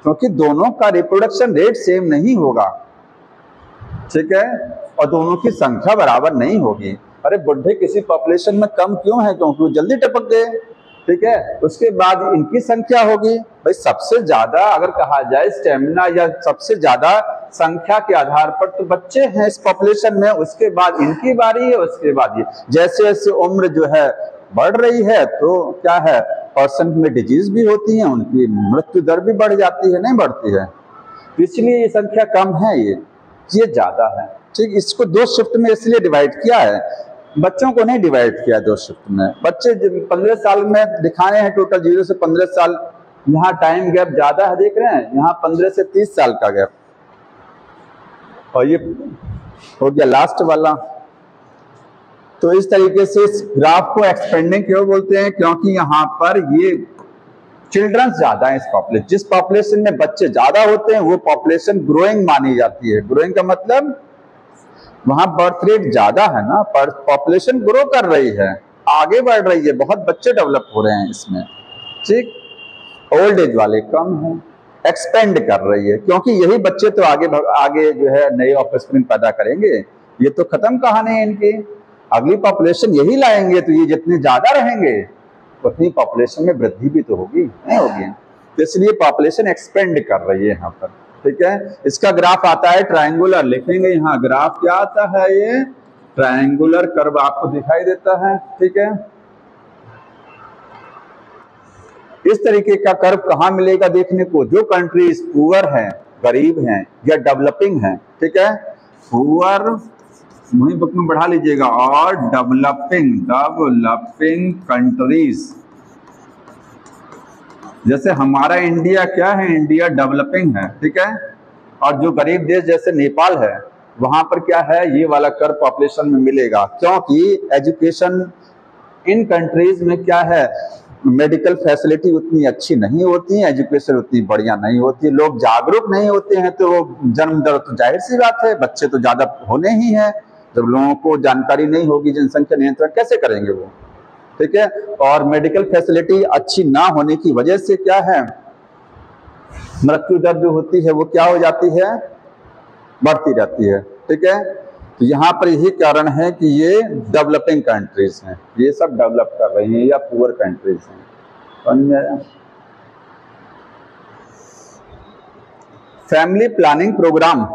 क्योंकि दोनों का रिप्रोडक्शन रेट सेम नहीं होगा, ठीक है, और दोनों की संख्या बराबर नहीं होगी। अरे बुढ़े किसी पॉपुलेशन में कम क्यों है, क्योंकि वो जल्दी टपक गए, ठीक है। उसके बाद इनकी संख्या होगी, भाई सबसे ज्यादा अगर कहा जाए स्टेमिना या सबसे ज्यादा संख्या के आधार पर तो बच्चे हैं इस पॉपुलेशन में, उसके बाद इनकी बारी है, उसके बाद ये, जैसे जैसे उम्र जो है बढ़ रही है तो क्या है, पर्सन में डिजीज भी होती है, उनकी मृत्यु दर भी बढ़ जाती है, नहीं बढ़ती है, इसलिए ये संख्या कम है, ये ज्यादा है, ठीक। इसको 2 शिफ्ट में इसलिए डिवाइड किया है, बच्चों को नहीं डिवाइड किया 2 शिफ्ट में। बच्चे 15 साल में दिखाए हैं टोटल, 0 से 15 साल, यहाँ टाइम गैप ज्यादा है, देख रहे हैं, यहाँ 15 से 30 साल का गैप, और ये हो गया लास्ट वाला। तो इस तरीके से इस ग्राफ को एक्सपेंडिंग क्यों बोलते हैं, क्योंकि यहाँ पर ये चिल्ड्रंस ज्यादा है इस पॉपुलेशन, जिस पॉपुलेशन में बच्चे ज्यादा होते हैं वो पॉपुलेशन ग्रोइंग मानी जाती है। ग्रोइंग का मतलब वहां बर्थ रेट ज्यादा है ना, पर पॉपुलेशन ग्रो कर रही है, आगे बढ़ रही है, बहुत बच्चे डेवलप हो रहे हैं इसमें, ठीक। ओल्ड एज वाले कम है, एक्सपेंड कर रही है, क्योंकि यही बच्चे तो आगे जो है नए ऑफस्प्रिंग पैदा करेंगे। ये तो खत्म कहानी है इनकी, अगली पॉपुलेशन यही लाएंगे, तो ये जितने ज्यादा रहेंगे उतनी पॉपुलेशन में वृद्धि भी तो होगी, नहीं होगी, तो इसलिए पॉपुलेशन एक्सपेंड कर रही है यहाँ पर, ठीक है। इसका ग्राफ आता है ट्रायंगुलर, लिखेंगे यहाँ ग्राफ क्या आता है, ये ट्रायंगुलर कर्व आपको दिखाई देता है, ठीक है। इस तरीके का कर्व कहाँ मिलेगा देखने को, जो कंट्रीज पुअर हैं, गरीब हैं या डेवलपिंग हैं, ठीक है, पुअर वहीं बुक में बढ़ा लीजिएगा, और डेवलपिंग कंट्रीज, जैसे हमारा इंडिया क्या है, इंडिया डेवलपिंग है, ठीक है, और जो गरीब देश जैसे नेपाल है वहां पर क्या है, ये वाला कर्व पॉपुलेशन में मिलेगा, क्योंकि एजुकेशन इन कंट्रीज में क्या है, मेडिकल फैसिलिटी उतनी अच्छी नहीं होती है, एजुकेशन उतनी बढ़िया नहीं होती है, लोग जागरूक नहीं होते हैं, तो जन्म दर तो जाहिर सी बात है बच्चे तो ज्यादा होने ही है। जब लोगों को जानकारी नहीं होगी, जनसंख्या नियंत्रण कैसे करेंगे वो, ठीक है। और मेडिकल फैसिलिटी अच्छी ना होने की वजह से क्या है, मृत्यु दर जो होती है वो क्या हो जाती है, बढ़ती रहती है, ठीक है। तो यहाँ पर यही कारण है कि ये डेवलपिंग कंट्रीज हैं, ये सब डेवलप कर रही हैं या पुअर कंट्रीज हैं, समझ में आया। फैमिली प्लानिंग प्रोग्राम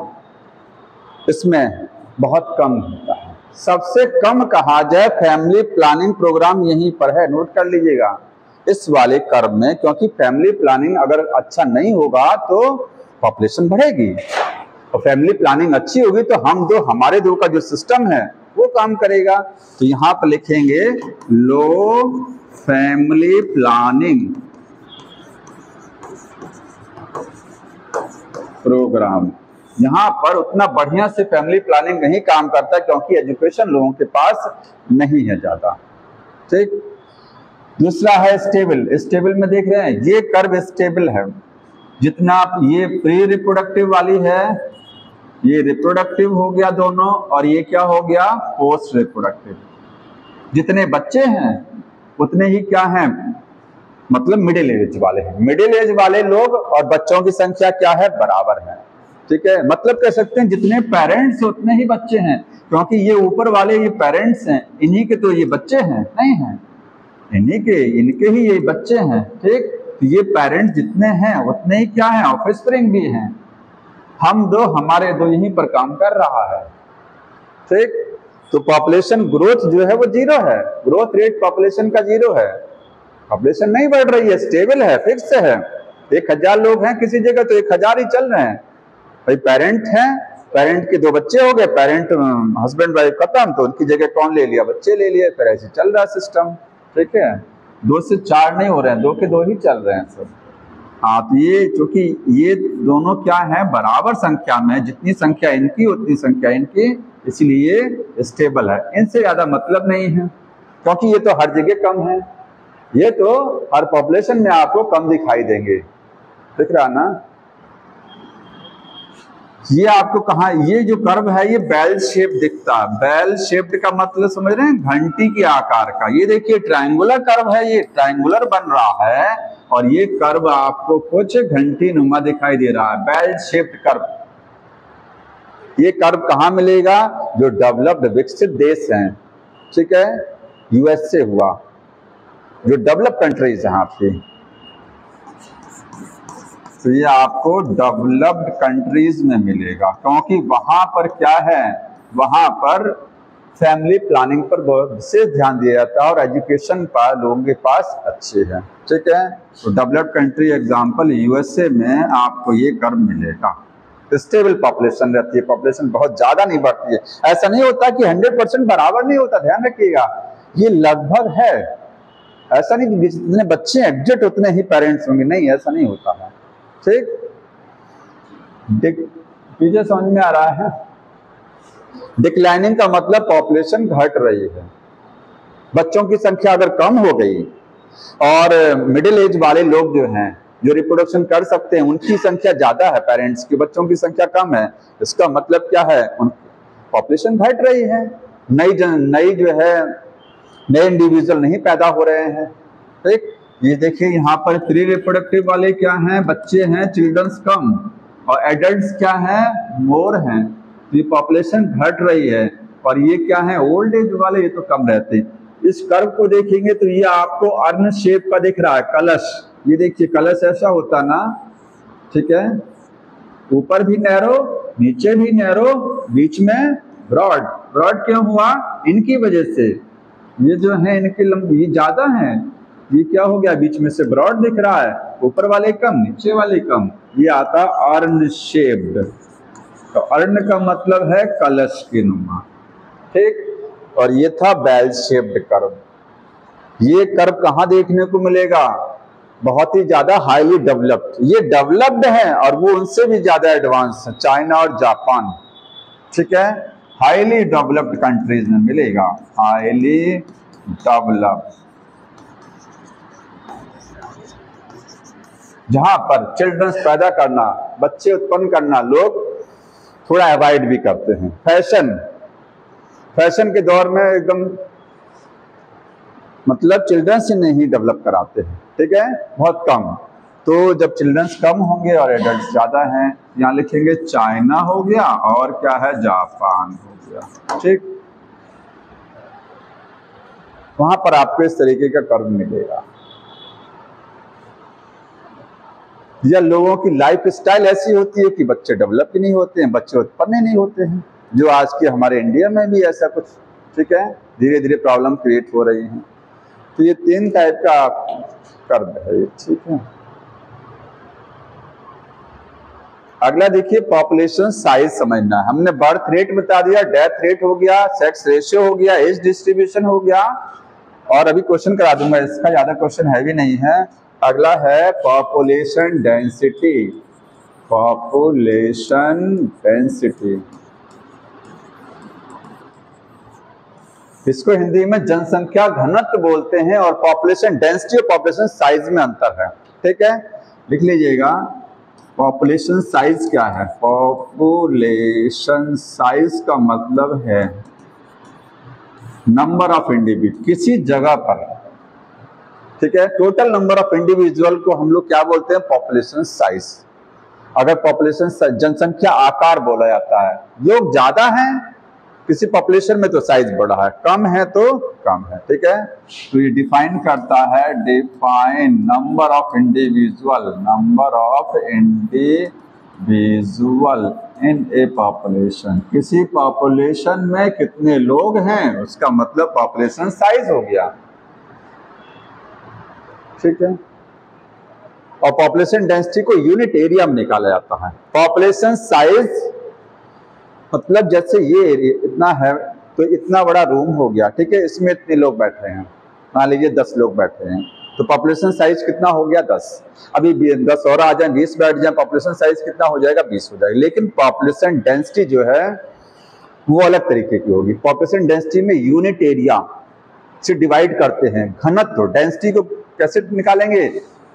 इसमें बहुत कम होता है, सबसे कम कहा जाए फैमिली प्लानिंग प्रोग्राम यहीं पर है, नोट कर लीजिएगा इस वाले कर्व में, क्योंकि फैमिली प्लानिंग अगर अच्छा नहीं होगा तो पॉपुलेशन बढ़ेगी, और फैमिली प्लानिंग अच्छी होगी तो हमारे दो का जो सिस्टम है वो काम करेगा। तो यहाँ पर लिखेंगे लो फैमिली प्लानिंग प्रोग्राम। यहाँ पर उतना बढ़िया से फैमिली प्लानिंग नहीं काम करता क्योंकि एजुकेशन लोगों के पास नहीं है ज्यादा, ठीक। दूसरा है स्टेबल, स्टेबल में देख रहे हैं ये कर्व स्टेबल है, जितना ये प्री रिप्रोडक्टिव वाली है, ये रिप्रोडक्टिव हो गया दोनों, और ये क्या हो गया पोस्ट रिप्रोडक्टिव। जितने बच्चे हैं उतने ही क्या हैं, मतलब मिडिल एज वाले हैं, मिडिल एज वाले लोग और बच्चों की संख्या क्या है, बराबर है, ठीक है। मतलब कह सकते हैं जितने पेरेंट्स उतने ही बच्चे हैं, क्योंकि ये ऊपर वाले ये पेरेंट्स हैं, इन्हीं के तो ये बच्चे हैं, नहीं हैं, इनके ही ये बच्चे हैं, ठीक। तो ये पेरेंट्स जितने हैं उतने ही क्या है, ऑफस्प्रिंग भी हैं, हमारे दो यहीं पर काम कर रहा है, ठीक। तो पॉपुलेशन ग्रोथ जो है वो 0 है, ग्रोथ रेट पॉपुलेशन का 0 है, पॉपुलेशन नहीं बढ़ रही है, स्टेबल है, फिक्स है। 1000 लोग हैं किसी जगह तो 1000 ही चल रहे हैं, भाई पेरेंट हैं, पेरेंट के 2 बच्चे हो गए, पेरेंट हस्बैंड वाइफ खत्म, तो उनकी जगह कौन ले लिया, बच्चे ले लिए, फिर ऐसे चल रहा है सिस्टम, ठीक है। 2 से 4 नहीं हो रहे हैं, 2 के 2 ही चल रहे हैं सब। हाँ, तो ये चूंकि ये दोनों क्या है, बराबर संख्या में, जितनी संख्या इनकी उतनी संख्या इनकी, इसलिए स्टेबल है, इनसे ज्यादा मतलब नहीं है, क्योंकये तो हर जगह कम है, ये तो हर पॉपुलेशन में आपको कम दिखाई देंगे, दिख रहा ना। ये आपको कहा, ये जो कर्व है ये बेल शेप दिखता है, बेल शेप्ड का मतलब समझ रहे हैं, घंटी के आकार का। ये देखिए ट्रायंगुलर कर्व है, ये ट्रायंगुलर बन रहा है, और ये कर्व आपको कुछ घंटी नुमा दिखाई दे रहा है, बेल शेप्ड कर्व। ये कर्व कहाँ मिलेगा, जो डेवलप्ड विकसित देश हैं, ठीक है, यूएसए हुआ, जो डेवलप कंट्रीज हैं आपकी, तो ये आपको डेवलप्ड कंट्रीज में मिलेगा, क्योंकि वहां पर क्या है, वहां पर फैमिली प्लानिंग पर बहुत विशेष ध्यान दिया जाता है और एजुकेशन पर लोगों के पास अच्छे हैं, ठीक है। तो डेवलप्ड कंट्री एग्जांपल यूएसए में आपको ये कर्व मिलेगा, स्टेबल पॉपुलेशन रहती है, पॉपुलेशन बहुत ज्यादा नहीं बढ़ती है। ऐसा नहीं होता कि 100% बराबर नहीं होता, ध्यान रखिएगा, ये लगभग है, ऐसा नहीं कि जितने बच्चे एग्जिट उतने ही पेरेंट्स होंगे, नहीं, ऐसा नहीं होता है, ठीक। पीछे समझ में आ रहा है। डिक्लाइनिंग का मतलब पॉपुलेशन घट रही है, बच्चों की संख्या अगर कम हो गई और मिडिल एज वाले लोग जो हैं, जो रिप्रोडक्शन कर सकते हैं, उनकी संख्या ज्यादा है, पेरेंट्स की, बच्चों की संख्या कम है, इसका मतलब क्या है, पॉपुलेशन घट रही है, नई जो है नए इंडिविजुअल नहीं पैदा हो रहे हैं, ठीक। ये देखिए यहाँ पर प्री रिप्रोडक्टिव वाले क्या हैं, बच्चे हैं, चिल्ड्रंस कम, और एडल्ट्स क्या हैं, मोर हैं, तो ये पॉपुलेशन घट रही है। और ये क्या है, ओल्ड एज वाले, ये तो कम रहते हैं। इस कर्व को देखेंगे तो ये आपको अर्न शेप का दिख रहा है, कलश, ये देखिए कलश ऐसा होता ना, ठीक है, ऊपर भी नैरो, नीचे भी नैरो, बीच में ब्रॉड। ब्रॉड क्यों हुआ, इनकी वजह से, ये जो है इनकी लंबी ज्यादा है, ये क्या हो गया, बीच में से ब्रॉड दिख रहा है, ऊपर वाले कम, नीचे वाले कम, ये आता अर्न शेप्ड। तो अर्ण का मतलब है कलश की नुमा, ठीक। और ये था बेल शेप्ड कर्व। ये कर्व कहाँ देखने को मिलेगा, बहुत ही ज्यादा हाईली डेवलप्ड, ये डेवलप्ड है और वो उनसे भी ज्यादा एडवांस है, चाइना और जापान, ठीक है, हाईली डेवलप्ड कंट्रीज में मिलेगा, हाईली डेवलप्ड। जहां पर चिल्ड्रंस पैदा करना, बच्चे उत्पन्न करना लोग थोड़ा अवॉइड भी करते हैं। फैशन के दौर में एकदम मतलब चिल्ड्रंस ही नहीं डेवलप कराते हैं, ठीक है, बहुत कम। तो जब चिल्ड्रंस कम होंगे और एडल्ट ज्यादा हैं, यहाँ लिखेंगे चाइना हो गया और क्या है, जापान हो गया, ठीक। वहां पर आपको इस तरीके का कर्व मिलेगा। या लोगों की लाइफ स्टाइल ऐसी होती है कि बच्चे डेवलप ही नहीं होते हैं, बच्चे उत्पन्न ही नहीं होते हैं, जो आज के हमारे इंडिया में भी ऐसा कुछ, ठीक है, धीरे धीरे प्रॉब्लम क्रिएट हो रही हैं। तो ये 3 टाइप का कर्व है ये, ठीक है। अगला देखिए पॉपुलेशन साइज समझना है। हमने बर्थ रेट बता दिया, डेथ रेट हो गया, सेक्स रेशियो हो गया, एज डिस्ट्रीब्यूशन हो गया, और अभी क्वेश्चन करा दूंगा, इसका ज्यादा क्वेश्चन हैवी नहीं है। अगला है पॉपुलेशन डेंसिटी। पॉपुलेशन डेंसिटी, इसको हिंदी में जनसंख्या घनत्व बोलते हैं, और पॉपुलेशन डेंसिटी और पॉपुलेशन साइज में अंतर है, ठीक है, लिख लीजिएगा। पॉपुलेशन साइज क्या है? पॉपुलेशन साइज का मतलब है नंबर ऑफ इंडिविजुअल किसी जगह पर, ठीक है, टोटल नंबर ऑफ इंडिविजुअल को हम लोग क्या बोलते हैं? Population size. अगर पॉपुलेशन जनसंख्या आकार बोला जाता है, लोग ज्यादा हैं किसी पॉपुलेशन में तो साइज बड़ा है, कम है तो कम है, ठीक है। तो ये डिफाइन करता है, define number of individual, number of individual in A population, किसी पॉपुलेशन में कितने लोग हैं उसका मतलब पॉपुलेशन साइज हो गया, ठीक है। और पॉपुलेशन डेंसिटी को यूनिट एरिया में निकाला जाता है। पॉपुलेशन साइज मतलब जैसे ये एरिया इतना है तो इतना बड़ा रूम हो गया, ठीक है, इसमें इतने लोग बैठे हैं, मान लीजिए 10 लोग बैठे हैं, तो पॉपुलेशन साइज कितना हो गया? 10। अभी 10 और आ जाए, 20 बैठ जाए, पॉपुलेशन साइज कितना हो जाएगा? 20 हो जाएगा। लेकिन पॉपुलेशन डेंसिटी जो है वो अलग तरीके की होगी। पॉपुलेशन डेंसिटी में यूनिट एरिया से डिवाइड करते हैं घनत्व। डेंसिटी को कैसे निकालेंगे?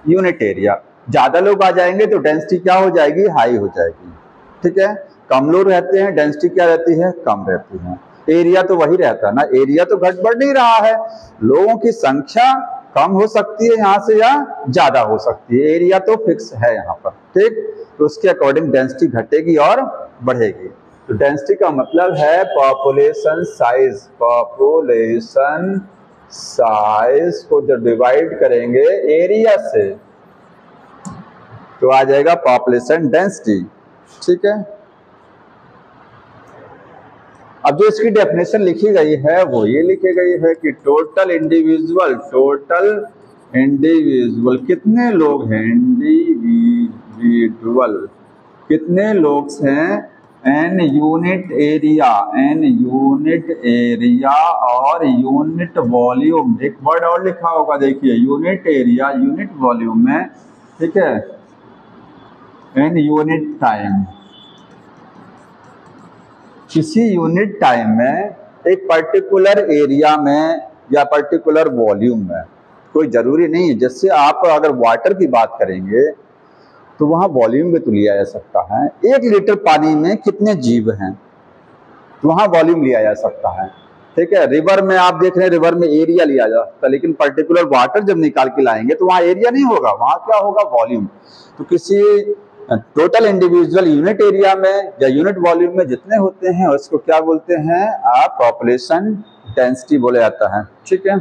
Unit area. ज्यादा लोग आ जाएंगे तो डेंसिटी क्या हो जाएगी? हाई हो जाएगी, ठीक है। कम लोग रहते हैं, डेंसिटी क्या रहती है? कम रहती है। एरिया तो वही रहता है ना, एरिया तो घट बढ़ नहीं रहा है, लोगों की संख्या कम हो सकती है यहाँ से या ज्यादा हो सकती है, एरिया तो फिक्स है यहाँ पर, ठीक। तो उसके अकॉर्डिंग डेंसिटी घटेगी और बढ़ेगी। तो डेंसिटी का मतलब है पॉपुलेशन साइज। पॉपुलेशन साइज को जब डिवाइड करेंगे एरिया से तो आ जाएगा पॉपुलेशन डेंसिटी, ठीक है। अब जो इसकी डेफिनेशन लिखी गई है वो ये लिखी गई है कि टोटल इंडिविजुअल कितने लोग हैं? इंडिविजुअल कितने लोग हैं? एन यूनिट एरिया और यूनिट वॉल्यूम। एक वर्ड और लिखा होगा, देखिए, यूनिट एरिया यूनिट वॉल्यूम में, ठीक है, एन यूनिट टाइम। किसी यूनिट टाइम में एक पर्टिकुलर एरिया में या पर्टिकुलर वॉल्यूम में, कोई जरूरी नहीं है, जैसे आप अगर वाटर की बात करेंगे तो वहां वॉल्यूम भी तो लिया जा सकता है। 1 लीटर पानी में कितने जीव हैं तो वहां वॉल्यूम लिया जा सकता है, ठीक है। रिवर में आप देख रहे हैं, रिवर में एरिया लिया जा सकता है, लेकिन पर्टिकुलर वाटर जब निकाल के लाएंगे तो वहां एरिया नहीं होगा, वहां क्या होगा? वॉल्यूम। तो किसी टोटल इंडिविजुअल यूनिट एरिया में या यूनिट वॉल्यूम में जितने होते हैं उसको क्या बोलते हैं? आप पॉपुलेशन डेंसिटी बोला जाता है, ठीक है।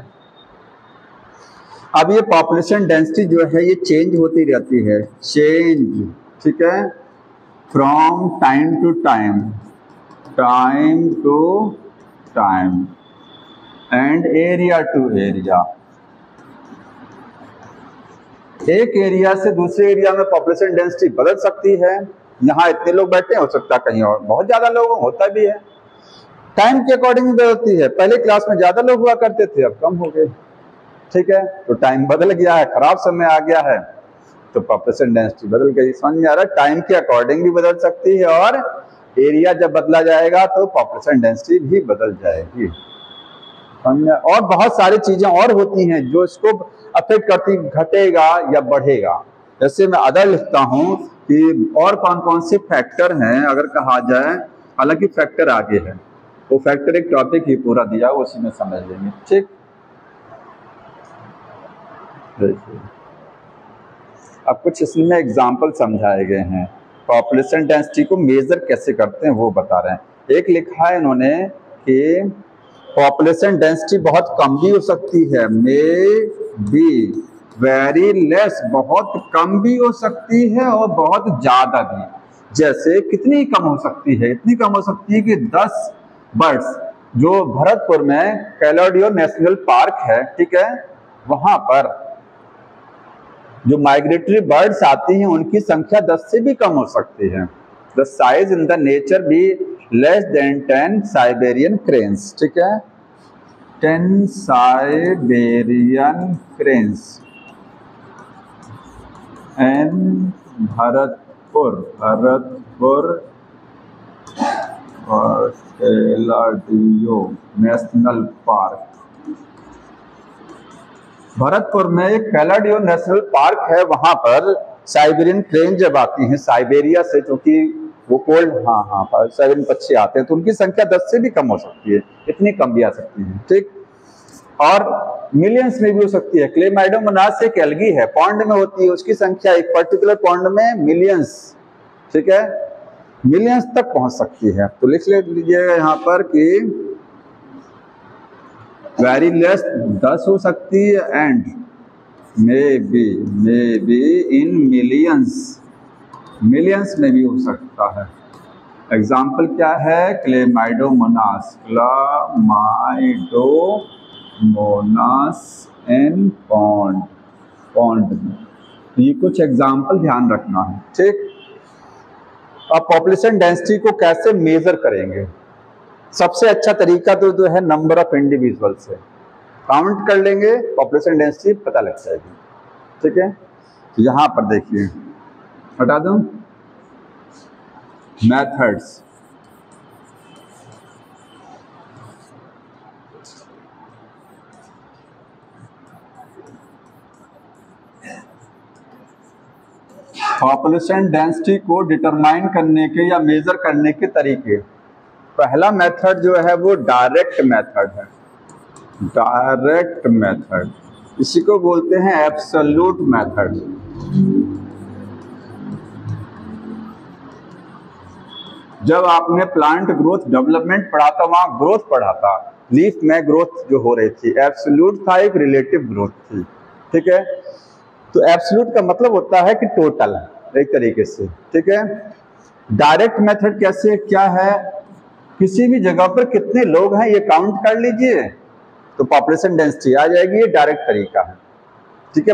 अब ये पॉपुलेशन डेंसिटी जो है ये चेंज होती रहती है, चेंज, ठीक है, from time to time and area to area. एक एरिया से दूसरे एरिया में पॉपुलेशन डेंसिटी बदल सकती है। यहाँ इतने लोग बैठे हैं, हो सकता है कहीं और बहुत ज्यादा लोग होता भी है, टाइम के अकॉर्डिंग बदलती है। पहले क्लास में ज्यादा लोग हुआ करते थे, अब कम हो गए, ठीक है। तो टाइम बदल गया है, खराब समय आ गया है तो पॉपुलेशन डेंसिटी बदल गई। समझ में आ रहा है? टाइम के अकॉर्डिंग भी बदल सकती है और एरिया जब बदला जाएगा तो पॉपुलेशन डेंसिटी भी बदल जाएगी। और बहुत सारी चीजें और होती हैं जो इसको अफेक्ट करती, घटेगा या बढ़ेगा। जैसे मैं अदर लिखता हूँ कि और कौन कौन से फैक्टर हैं अगर कहा जाए, हालांकि फैक्टर आगे है, वो फैक्टर एक टॉपिक ही पूरा दिया, उसी में समझ लेंगे। ठीक, देखिए अब कुछ इसमें एग्जाम्पल समझाए गए हैं, पॉपुलेशन डेंसिटी को मेजर कैसे करते हैं वो बता रहे हैं। एक लिखा है इन्होंने कि पॉपुलेशन डेंसिटी बहुत कम भी हो सकती है, मे बी वेरी लेस, बहुत कम भी हो सकती है और बहुत ज्यादा भी। जैसे कितनी कम हो सकती है? इतनी कम हो सकती है कि 10 बर्ड्स, जो भरतपुर में कैलाडियो नेशनल पार्क है, ठीक है, वहां पर जो माइग्रेटरी बर्ड्स आती हैं उनकी संख्या 10 से भी कम हो सकती है। The size in the nature be less than 10 Siberian cranes, ठीक है, 10 साइबेरियन क्रेन्स एन भरतपुर और कैलाडियो नेशनल पार्क। भरतपुर में एक कैलाडियो नेशनल पार्क है, वहां पर साइबेरियन क्रेन जब आती हैं साइबेरिया से, क्योंकि वो कोल्ड, हाँ साइबेरियन पक्षी आते हैं, तो उनकी संख्या 10 से भी कम हो सकती है, इतनी कम भी आ सकती है। ठीक, और मिलियंस में भी हो सकती है। क्लेमाइडोमोनास एक एल्गी है, पॉन्ड में होती है, उसकी संख्या एक पर्टिकुलर पॉन्ड में मिलियंस, ठीक है, मिलियंस तक पहुंच सकती है। तो लिख लीजिएगा यहाँ पर कि वेरी लेस 10 हो सकती है and may be in millions में भी हो सकता है। एग्जाम्पल क्या है? क्लेमाइडोमोनास इन पॉन्ड में। ये कुछ एग्जाम्पल ध्यान रखना है। ठीक, अब पॉपुलेशन डेंसिटी को कैसे मेजर करेंगे? सबसे अच्छा तरीका तो जो है नंबर ऑफ इंडिविजुअल से काउंट कर लेंगे, पॉपुलेशन डेंसिटी पता लग जाएगी। ठीक है, तो यहां पर देखिए, हटा दूं मेथड्स। पॉपुलेशन डेंसिटी को डिटरमाइन करने के या मेजर करने के तरीके, पहला मेथड जो है वो डायरेक्ट मेथड है। डायरेक्ट मेथड, इसी को बोलते हैं एब्सोल्यूट मेथड। जब आपने प्लांट ग्रोथ डेवलपमेंट पढ़ा था, वहां ग्रोथ पढ़ा था, लीफ में ग्रोथ जो हो रही थी, एब्सोल्यूट था, एक रिलेटिव ग्रोथ थी। ठीक है, तो एब्सोल्यूट का मतलब होता है कि टोटल, एक तरीके से। ठीक है, डायरेक्ट मेथड कैसे, क्या है? किसी भी जगह पर कितने लोग हैं ये काउंट कर लीजिए, तो पॉपुलेशन डेंसिटी आ जाएगी। ये डायरेक्ट तरीका है। ठीक है,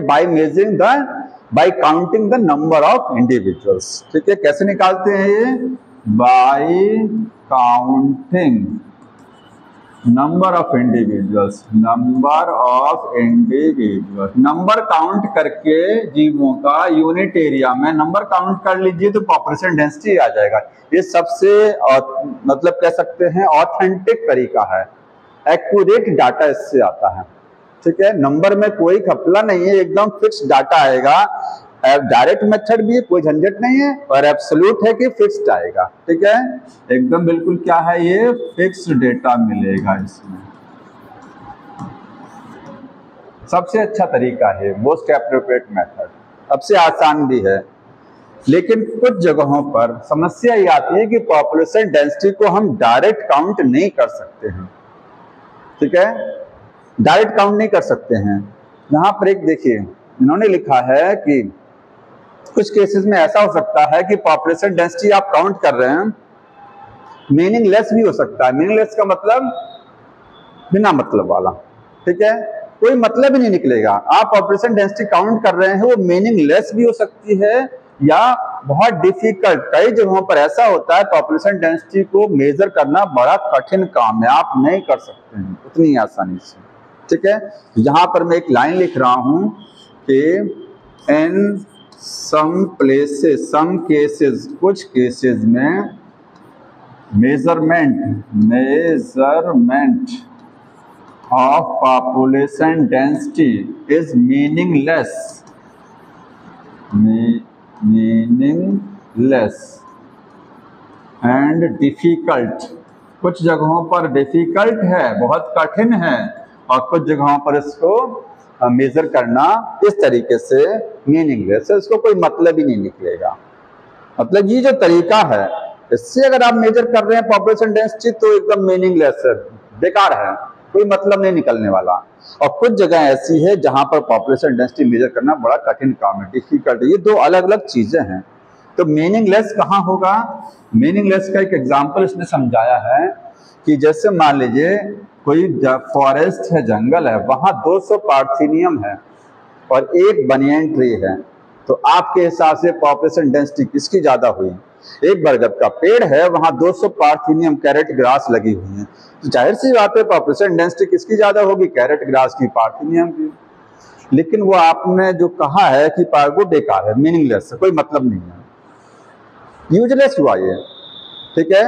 bye counting the number of individuals. ठीक है, कैसे निकालते हैं ये? Bye counting number of individuals. Number count करके जीवों का यूनिट एरिया में नंबर काउंट कर लीजिए तो पॉपुलेशन डेंसिटी आ जाएगा। ये सबसे मतलब कह सकते हैं ऑथेंटिक तरीका है, एक्यूरेट डाटा इससे आता है। ठीक है, नंबर में कोई घपला नहीं है, एकदम फिक्स डाटा आएगा। डायरेक्ट मेथड भी है, कोई झंझट नहीं है, और एब्सोल्यूट है कि फिक्स्ड आएगा। ठीक है, एकदम बिल्कुल क्या है, ये फिक्स्ड डेटा मिलेगा इसमें। सबसे अच्छा तरीका है, मोस्ट एप्रोप्रिएट मेथड, सबसे आसान भी है। लेकिन कुछ जगहों पर समस्या ये आती है कि पॉपुलेशन डेंसिटी को हम डायरेक्ट काउंट नहीं कर सकते हैं। ठीक है, डायरेक्ट काउंट नहीं कर सकते हैं। यहाँ पर एक देखिए, इन्होंने लिखा है कि कुछ केसेस में ऐसा हो सकता है कि पॉपुलेशन डेंसिटी आप काउंट कर रहे हैं, मीनिंगलेस भी हो सकता है। मीनिंगलेस का मतलब बिना मतलब वाला। ठीक है, कोई मतलब ही नहीं निकलेगा। आप पॉपुलेशन डेंसिटी काउंट कर रहे हैं, वो मीनिंगलेस भी हो सकती है या बहुत डिफिकल्ट। कई जगहों पर ऐसा होता है पॉपुलेशन डेंसिटी को मेजर करना बड़ा कठिन काम है, आप नहीं कर सकते हैं उतनी आसानी से। ठीक है, यहाँ पर मैं एक लाइन लिख रहा हूं कि इन सम केसेस, कुछ केसेस में measurement of population density is meaningless meaningless and difficult. कुछ जगहों पर डिफिकल्ट है, बहुत कठिन है, और कुछ जगहों पर इसको मेजर करना इस तरीके से मीनिंगलेस है, इसको कोई मतलब ही नहीं निकलेगा। मतलब ये जो तरीका है, इससे अगर आप मेजर कर रहे हैं पॉपुलेशन डेंसिटी तो एकदम मीनिंगलेस है, बेकार है, कोई मतलब नहीं निकलने वाला। और कुछ जगह ऐसी है जहां पर पॉपुलेशन डेंसिटी मेजर करना बड़ा कठिन काम है, डिफिकल्ट है। ये दो अलग अलग चीजें हैं। तो मीनिंगलेस कहाँ होगा? मीनिंगलेस का एक एग्जाम्पल इसने समझाया है कि जैसे मान लीजिए कोई फॉरेस्ट है, जंगल है, वहां 200 पार्थेनियम है और एक बनियन ट्री है, तो आपके हिसाब से पॉपुलेशन डेंसिटी किसकी ज्यादा हुई? एक बरगद का पेड़ है, वहां 200 पार्थेनियम कैरेट ग्रास लगी हुई है, तो जाहिर सी बात है पॉपुलेशन डेंसिटी किसकी ज्यादा होगी? कैरेट ग्रास की, पार्थेनियम की। लेकिन वो आपने जो कहा है कि वो बेकार है, मीनिंगलेस है, कोई मतलब नहीं है, यूजलेस हुआ ये, ठीक है,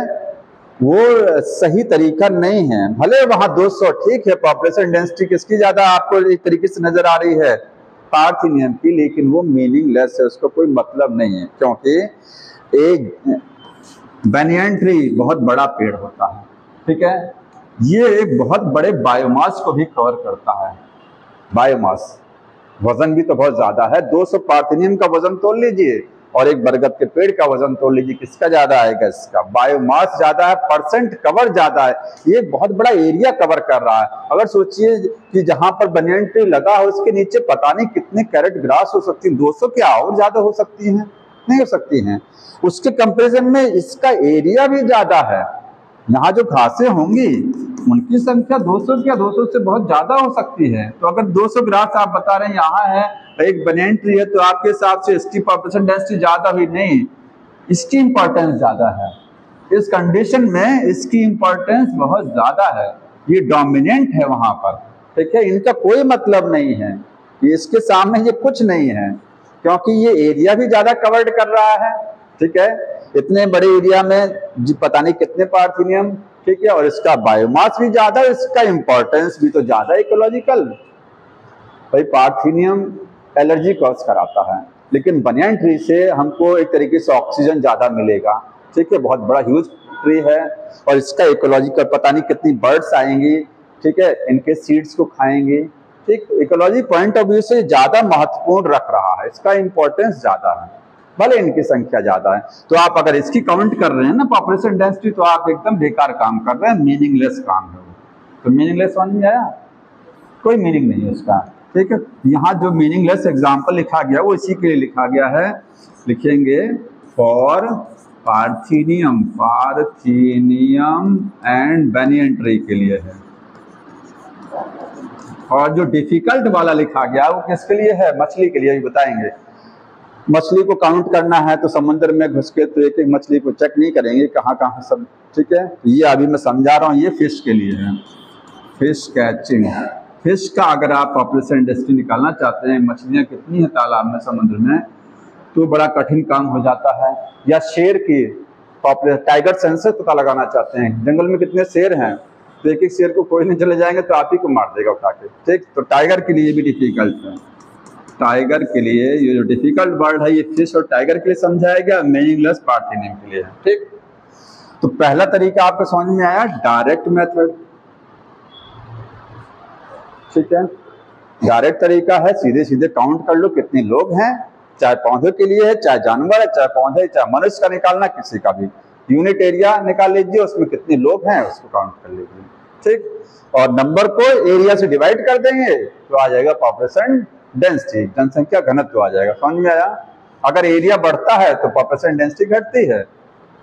वो सही तरीका नहीं है। भले वहां 200 ठीक है, पॉपुलेशन डेंसिटी किसकी ज्यादा आपको एक तरीके से नजर आ रही है? पार्थेनियम की, लेकिन वो मीनिंगलेस है, उसका कोई मतलब नहीं है, क्योंकि एक बनियन ट्री बहुत बड़ा पेड़ होता है, ठीक है, ये एक बहुत बड़े बायोमास को भी कवर करता है। बायोमास वजन भी तो बहुत ज्यादा है, 200 पार्थेनियम का वजन तोड़ लीजिए और एक बरगद के पेड़ का वजन तोड़ लीजिए, किसका ज्यादा आएगा? इसका। बायोमास ज्यादा है, परसेंट कवर ज्यादा है, ये बहुत बड़ा एरिया कवर कर रहा है। अगर सोचिए कि जहां पर बनियन ट्री लगा है उसके नीचे पता नहीं कितने कैरेट ग्रास हो सकती है, 200 क्या और ज्यादा हो सकती हैं? नहीं हो सकती हैं। उसके कंपैरिजन में इसका एरिया भी ज्यादा है। यहाँ जो घासें होंगी उनकी संख्या 200 क्या 200 से बहुत ज्यादा हो सकती है। तो अगर 200 ग्रास आप बता रहे हैं यहाँ है, एक बनियन ट्री है, तो आपके हिसाब से इसकी पॉपुलेशन डेंसिटी ज्यादा हुई? नहीं, इसकी इंपॉर्टेंस ज्यादा है। इस कंडीशन में इसकी इंपॉर्टेंस बहुत ज्यादा है, ये डोमिनेंट है वहां पर, ठीक है, इनका कोई मतलब नहीं है, ये इसके सामने ये कुछ नहीं है, क्योंकि ये एरिया भी ज्यादा कवर्ड कर रहा है, ठीक है, इतने बड़े एरिया में पता नहीं कितने पार्थेनियम, ठीक है, और इसका बायोमास भी ज्यादा, इसका इंपॉर्टेंस भी तो ज्यादा इकोलॉजिकल। भाई पार्थेनियम एलर्जी कॉज कराता है, लेकिन बनियन ट्री से हमको एक तरीके से ऑक्सीजन ज्यादा मिलेगा, ठीक है, बहुत बड़ा ह्यूज ट्री है, और इसका इकोलॉजिकल पता नहीं कितनी बर्ड्स आएंगी, ठीक है, इनके सीड्स को खाएंगे, ठीक, इकोलॉजी पॉइंट ऑफ व्यू से ज्यादा महत्वपूर्ण रख रहा है, इसका इंपॉर्टेंस ज्यादा है, भले इनकी संख्या ज्यादा है। तो आप अगर इसकी काउंट कर रहे हैं ना पॉपुलेशन डेंसिटी, तो आप एकदम बेकार काम कर रहे हैं, मीनिंगलेस काम है। तो मीनिंगलेस समझ में आया? कोई मीनिंग नहीं है उसका, ठीक है। यहाँ जो मीनिंगलेस एग्जाम्पल लिखा गया वो इसी के लिए लिखा गया है, लिखेंगे for parthenium, parthenium and banyan tree के लिए है। और जो डिफिकल्ट वाला लिखा गया वो किसके लिए है? मछली के लिए, अभी बताएंगे। मछली को काउंट करना है तो समुद्र में घुस के तो एक एक मछली को चेक नहीं करेंगे कहाँ कहाँ सब, ठीक है, ये अभी मैं समझा रहा हूँ, ये फिश के लिए है, फिश कैचिंग। फिश का अगर आप पॉपुलेशन डेंसिटी निकालना चाहते हैं, मछलियाँ कितनी हैं तालाब में, समुद्र में, तो बड़ा कठिन काम हो जाता है। या शेर की पॉपुलेशन, टाइगर सेंसस पता लगाना चाहते हैं, जंगल में कितने शेर हैं, तो एक एक शेर को कोई नहीं चले जाएंगे तो आप ही को मार देगा उठा के, ठीक। तो टाइगर के लिए भी डिफिकल्ट है, टाइगर के लिए ये जो डिफिकल्ट वर्ड है ये फिश और टाइगर के लिए समझाया गया, मीनिंगलेस पार्थेनियम के लिए है, ठीक। तो पहला तरीका आपको समझ में आया, डायरेक्ट मेथड, ठीक है, डायरेक्ट तरीका है, सीधे सीधे काउंट कर लो कितने लोग हैं, चाहे पौधे के लिए है, चाहे जानवर है, चाहे पौधे, चाहे मनुष्य का निकालना, किसी का भी यूनिट एरिया निकाल लीजिए, उसमें कितने लोग हैं उसको काउंट कर लीजिए, ठीक। और नंबर को एरिया से डिवाइड कर देंगे तो आ जाएगा पॉपुलेशन डेंसिटी, जनसंख्या घनत्व आ जाएगा। समझ में आया? अगर एरिया बढ़ता है तो पॉपुलेशन डेंसिटी घटती है,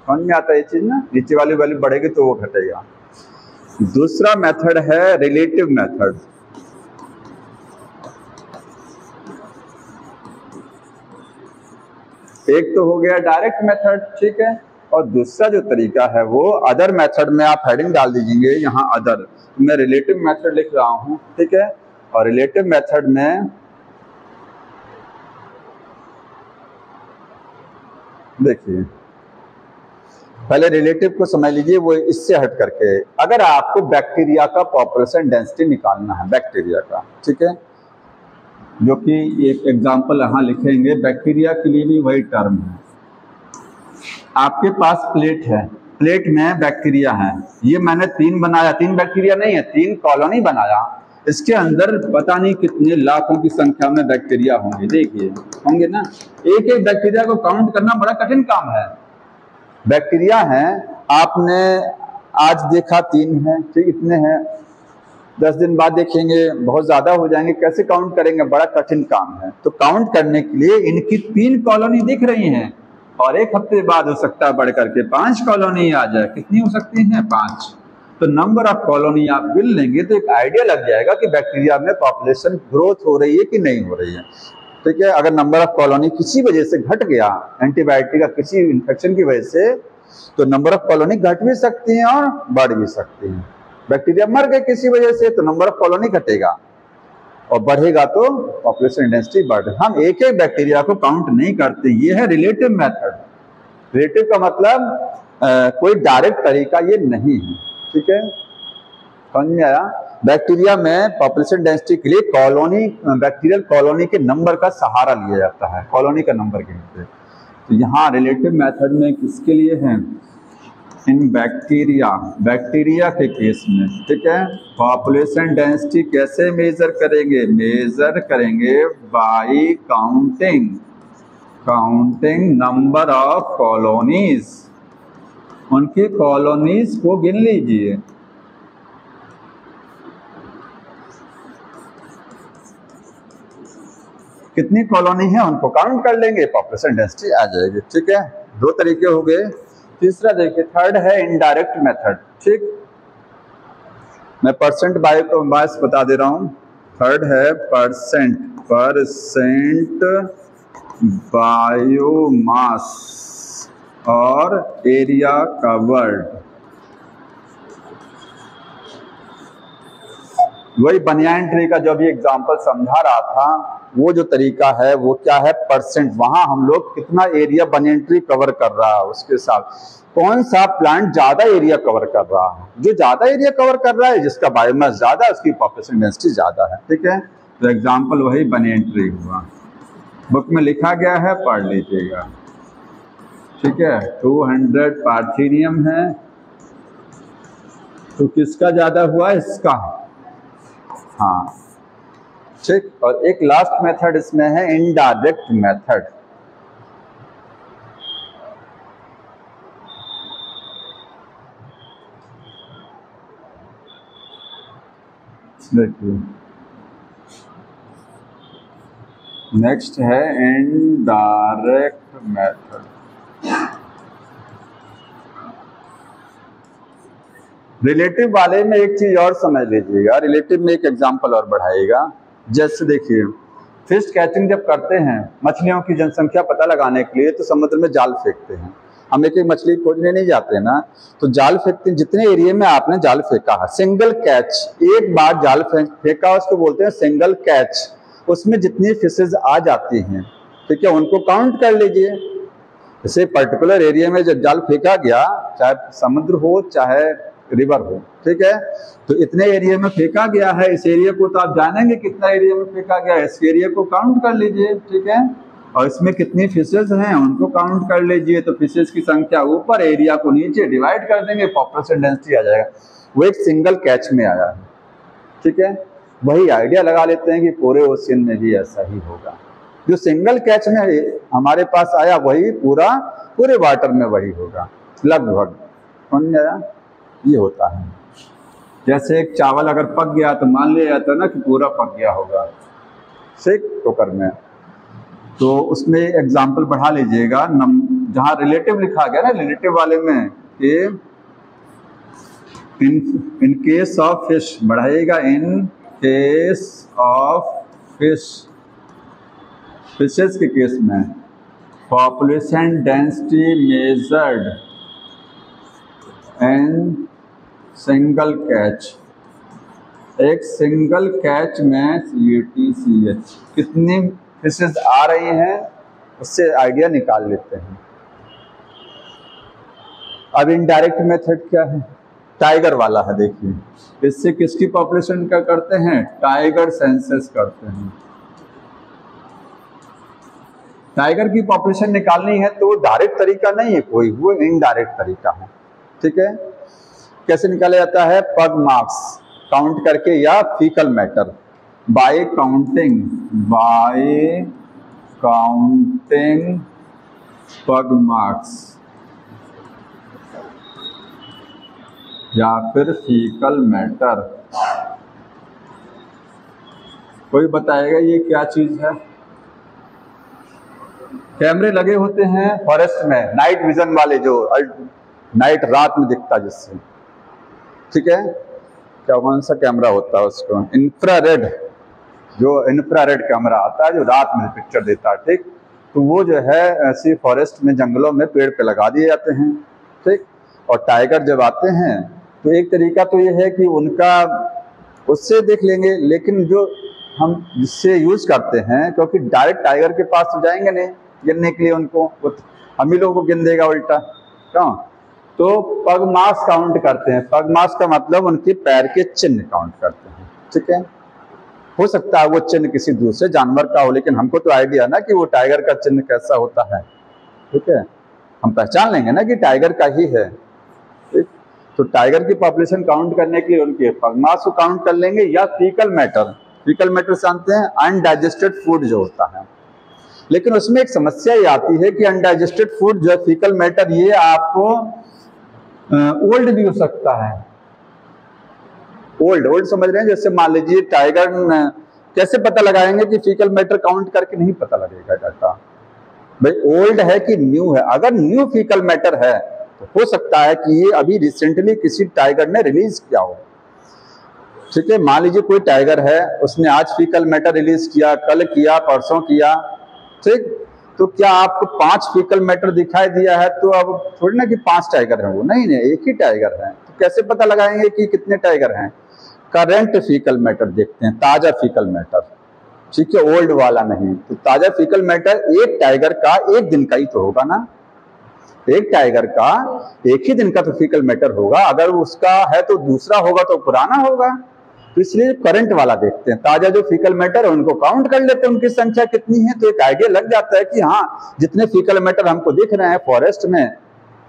समझ में आता है ये चीज ना, नीचे वाली वैल्यू बढ़ेगी तो वो घटेगा। दूसरा मेथड है रिलेटिव मेथड। एक तो हो गया डायरेक्ट मेथड, ठीक है, और दूसरा जो तरीका है वो अदर मेथड में, आप हेडिंग डाल दीजिएंगे यहाँ अदर, मैं रिलेटिव मेथड लिख रहा हूँ, ठीक है। और रिलेटिव मेथड में देखिए, पहले रिलेटिव को समझ लीजिए, वो इससे हट करके, अगर आपको बैक्टीरिया का पॉपुलेशन डेंसिटी निकालना है, बैक्टीरिया का, ठीक है, जो कि एक एग्जांपल यहाँ लिखेंगे, बैक्टीरिया के लिए भी वही टर्म है, आपके पास प्लेट है, प्लेट में बैक्टीरिया है, ये मैंने 3 बनाया, 3 बैक्टीरिया नहीं है, 3 कॉलोनी बनाया। इसके अंदर पता नहीं कितने लाखों की संख्या में बैक्टीरिया होंगे, देखिए होंगे ना। एक एक बैक्टीरिया को काउंट करना बड़ा कठिन काम है। बैक्टीरिया हैं, आपने आज देखा 3 है, ठीक, इतने हैं, 10 दिन बाद देखेंगे बहुत ज्यादा हो जाएंगे, कैसे काउंट करेंगे, बड़ा कठिन काम है। तो काउंट करने के लिए इनकी 3 कॉलोनी दिख रही हैं, और 1 हफ्ते बाद हो सकता है बढ़ करके 5 कॉलोनी आ जाए। कितनी हो सकती हैं? 5। तो नंबर ऑफ कॉलोनी आप गिन लेंगे तो एक आइडिया लग जाएगा कि बैक्टीरिया में पॉपुलेशन ग्रोथ हो रही है कि नहीं हो रही है, ठीक है। अगर नंबर ऑफ कॉलोनी किसी वजह से घट गया, एंटीबायोटिक का किसी इन्फेक्शन की वजह से, तो नंबर ऑफ कॉलोनी घट भी सकती हैं और बढ़ भी सकती हैं। बैक्टीरिया मर गए किसी वजह से तो नंबर ऑफ कॉलोनी घटेगा, और बढ़ेगा तो पॉपुलेशन डेंसिटी बढ़। हम एक एक बैक्टीरिया को काउंट नहीं करते, ये है रिलेटिव मेथड। रिलेटिव का मतलब कोई डायरेक्ट तरीका ये नहीं है, ठीक है, समझ में आया। बैक्टीरिया में पॉपुलेशन डेंसिटी के लिए कॉलोनी, बैक्टीरियल कॉलोनी के नंबर का सहारा लिया जाता है, कॉलोनी का नंबर गिनते। तो यहाँ रिलेटिव मेथड में किसके लिए है? इन बैक्टीरिया, बैक्टीरिया के केस में, ठीक है। पॉपुलेशन डेंसिटी कैसे मेजर करेंगे? मेजर करेंगे bye counting number of colonies. उनकी कॉलोनीज को गिन लीजिए। कितनी कॉलोनी है उनको काउंट कर लेंगे, पॉपुलेशन डेंसिटी आ जाएगी, ठीक है। 2 तरीके हो गए। तीसरा देखिए, थर्ड है इनडायरेक्ट मेथड, ठीक। मैं परसेंट बायस बता दे रहा हूं। थर्ड है परसेंट बायोमास और एरिया कवर्ड। वही बनियान ट्री का जो भी एग्जांपल समझा रहा था, वो जो तरीका है वो क्या है? परसेंट। वहां हम लोग कितना एरिया बनियान ट्री कवर कर रहा है, उसके साथ कौन सा प्लांट ज्यादा एरिया कवर कर रहा है। जो ज्यादा एरिया कवर कर रहा है, जिसका बायोमास ज्यादा है, उसकी पॉपुलेशन डेंसिटी ज्यादा है, ठीक है। तो एग्जांपल वही बनियान ट्री हुआ, बुक में लिखा गया है, पढ़ लीजिएगा, ठीक है। 200 पार्थेनियम है, तो किसका ज्यादा हुआ? इसका, हाँ, ठीक। और एक लास्ट मेथड इसमें है इनडायरेक्ट मेथड। देखिए, नेक्स्ट है इनडायरेक्ट मेथड। रिलेटिव वाले में एक चीज और समझ लीजिएगा, रिलेटिव में एक एग्जांपल और बढ़ाइएगा। जैसे देखिए, फिश कैचिंग जब करते हैं, मछलियों की जनसंख्या पता लगाने के लिए, तो समुद्र में जाल फेंकते हैं। हम एक एक मछली खोजने नहीं जाते ना, तो जाल फेंकते हैं। जितने एरिया में आपने जाल फेंका है, सिंगल कैच, एक बार जाल फेंका, उसको बोलते हैं सिंगल कैच। उसमें जितनी फिशेज आ जाती हैं, ठीक है, उनको काउंट कर लीजिए। जैसे पर्टिकुलर एरिया में जब जाल फेंका गया, चाहे समुद्र हो चाहे रिवर हो, ठीक है, तो इतने एरिया में फेंका गया है, इस एरिया को तो आप जानेंगे कितना एरिया में फेंका गया है, इस एरिया को काउंट कर लीजिए, ठीक है। और इसमें कितनी फिशेज हैं उनको काउंट कर लीजिए। तो फिशेज की संख्या ऊपर, एरिया को नीचे डिवाइड कर देंगे, पॉपुलेशन डेंसिटी आ जाएगा। वो एक सिंगल कैच में आया है, ठीक है। वही आइडिया लगा लेते हैं कि पूरे ओशियन में भी ऐसा ही होगा। जो सिंगल कैच में हमारे पास आया, वही पूरे वाटर में वही होगा लगभग, समझ में आया? ये होता है। जैसे एक चावल अगर पक गया तो मान लिया जाता है ना कि पूरा पक गया होगा, ठीक, कुकर में। तो उसमें एग्जाम्पल बढ़ा लीजिएगा, जहाँ रिलेटिव लिखा गया ना, रिलेटिव वाले में कि इन केस ऑफ फिश बढ़ाइएगा, in case of fish, fishes के केस में population density measured in single catch. एक सिंगल कैच में CATCH कितनी फिशेज आ रही हैं, उससे आइडिया निकाल लेते हैं। अब इनडायरेक्ट मेथड क्या है? टाइगर वाला है। देखिए, इससे किसकी पॉपुलेशन का करते हैं? टाइगर सेंसस करते हैं। टाइगर की पॉपुलेशन निकालनी है तो डायरेक्ट तरीका नहीं है कोई, वो इनडायरेक्ट तरीका है। ठीक है, कैसे निकाला जाता है? पग मार्क्स काउंट करके या फीकल मैटर बाय काउंटिंग पग मार्क्स या फिर फीकल मैटर। कोई बताएगा ये क्या चीज है? कैमरे लगे होते हैं फॉरेस्ट में, नाइट विजन वाले, जो नाइट रात में दिखता जिससे, ठीक है, क्या कौन सा कैमरा होता है उसको? इंफ्रारेड, जो इंफ्रारेड कैमरा आता है जो रात में पिक्चर देता है, ठीक। तो वो जो है ऐसी फॉरेस्ट में, जंगलों में पेड़ पे लगा दिए जाते हैं, ठीक। और टाइगर जब आते हैं तो एक तरीका तो ये है कि उनका उससे देख लेंगे, लेकिन जो हम जिससे यूज करते हैं, क्योंकि डायरेक्ट टाइगर के पास तो जाएंगे नहीं गिनने के लिए, उनको हम ही लोगों को गिन देगा उल्टा, क्यों? तो पग मार्क्स काउंट करते हैं। पग मार्क्स का मतलब उनके पैर के चिन्ह काउंट करते हैं, ठीक है। हो सकता है वो चिन्ह किसी दूसरे जानवर का हो, लेकिन हमको तो आइडिया ना कि वो टाइगर का चिन्ह कैसा होता है, ठीक है। हम पहचान लेंगे ना कि टाइगर का ही है, ठीक। तो टाइगर की पॉपुलेशन काउंट करने के लिए उनके पग मार्क्स को काउंट कर लेंगे, या फीकल मैटर। फीकल मैटर जानते हैं, अनडाइजेस्टेड फूड जो होता है। लेकिन उसमें एक समस्या ये आती है कि अनडाइजेस्टेड फूड जो है, फीकल मैटर, ये आपको ओल्ड भी हो सकता है। ओल्ड समझ रहे हैं? जैसे मान लीजिए टाइगर, कैसे पता लगाएंगे कि फीकल मैटर काउंट करके? नहीं पता लगेगा डाटा, भाई ओल्ड है कि न्यू है। अगर न्यू फीकल मैटर है तो हो सकता है कि ये अभी रिसेंटली किसी टाइगर ने रिलीज किया हो, ठीक है। मान लीजिए कोई टाइगर है, उसने आज फीकल मैटर रिलीज किया, कल किया, परसों किया, ठीक। तो क्या आपको 5 फीकल मैटर दिखाई दिया है तो अब थोड़ी ना कि 5 टाइगर हैं वो, नहीं, एक ही टाइगर है। तो कैसे पता लगाएंगे कि कितने टाइगर हैं? करंट फीकल मैटर देखते हैं, ताजा फीकल मैटर, ठीक है, ओल्ड वाला नहीं। तो ताजा फीकल मैटर एक टाइगर का एक दिन का ही तो होगा ना, एक टाइगर का एक ही दिन का तो फीकल मैटर होगा। अगर उसका है तो दूसरा होगा तो पुराना होगा। तो इसलिए करंट वाला देखते हैं, ताजा जो फीकल मैटर है उनको काउंट कर लेते हैं, उनकी संख्या कितनी है, तो एक आइडिया लग जाता है कि हाँ, जितने फीकल मैटर हमको दिख रहे हैं फॉरेस्ट में,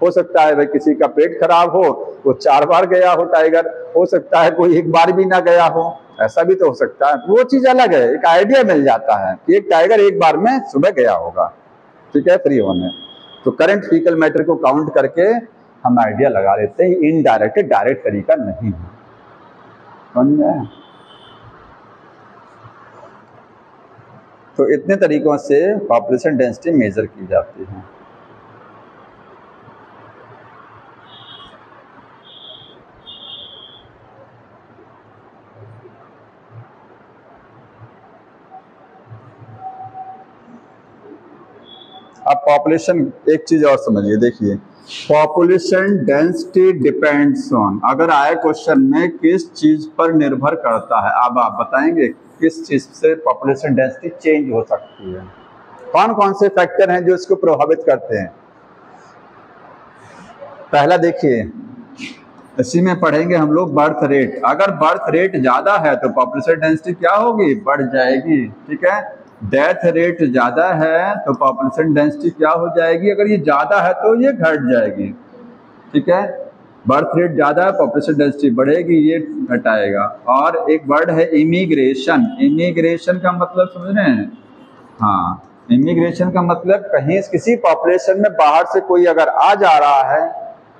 हो सकता है भाई किसी का पेट खराब हो, वो 4 बार गया हो टाइगर, हो सकता है कोई 1 बार भी ना गया हो, ऐसा भी तो हो सकता है। वो चीज अलग है, एक आइडिया मिल जाता है कि एक टाइगर 1 बार में सुबह गया होगा, ठीक है, फ्री होने। तो करंट फीकल मैटर को काउंट करके हम आइडिया लगा लेते हैं। इनडायरेक्ट, डायरेक्ट तरीका नहीं है। तो इतने तरीकों से पॉपुलेशन डेंसिटी मेजर की जाती है। अब पॉपुलेशन, एक चीज और समझिए, देखिए, पॉपुलेशन डेंसिटी डिपेंड्स ऑन, अगर आए क्वेश्चन में किस चीज पर निर्भर करता है, अब आप बताएंगे किस चीज से पॉपुलेशन डेंसिटी चेंज हो सकती है, कौन कौन से फैक्टर हैं जो इसको प्रभावित करते हैं। पहला देखिए, इसी में पढ़ेंगे हम लोग बर्थ रेट। अगर बर्थ रेट ज्यादा है तो पॉपुलेशन डेंसिटी क्या होगी? बढ़ जाएगी, ठीक है। डेथ रेट ज्यादा है तो पॉपुलेशन डेंसिटी क्या हो जाएगी? अगर ये ज्यादा है तो ये घट जाएगी, ठीक है। बर्थ रेट ज्यादा है, पॉपुलेशन डेंसिटी बढ़ेगी, ये घटाएगा। और एक वर्ड है इमिग्रेशन। इमिग्रेशन का मतलब समझ रहे हैं? हाँ, इमिग्रेशन का मतलब कहीं किसी पॉपुलेशन में बाहर से कोई अगर आ जा रहा है,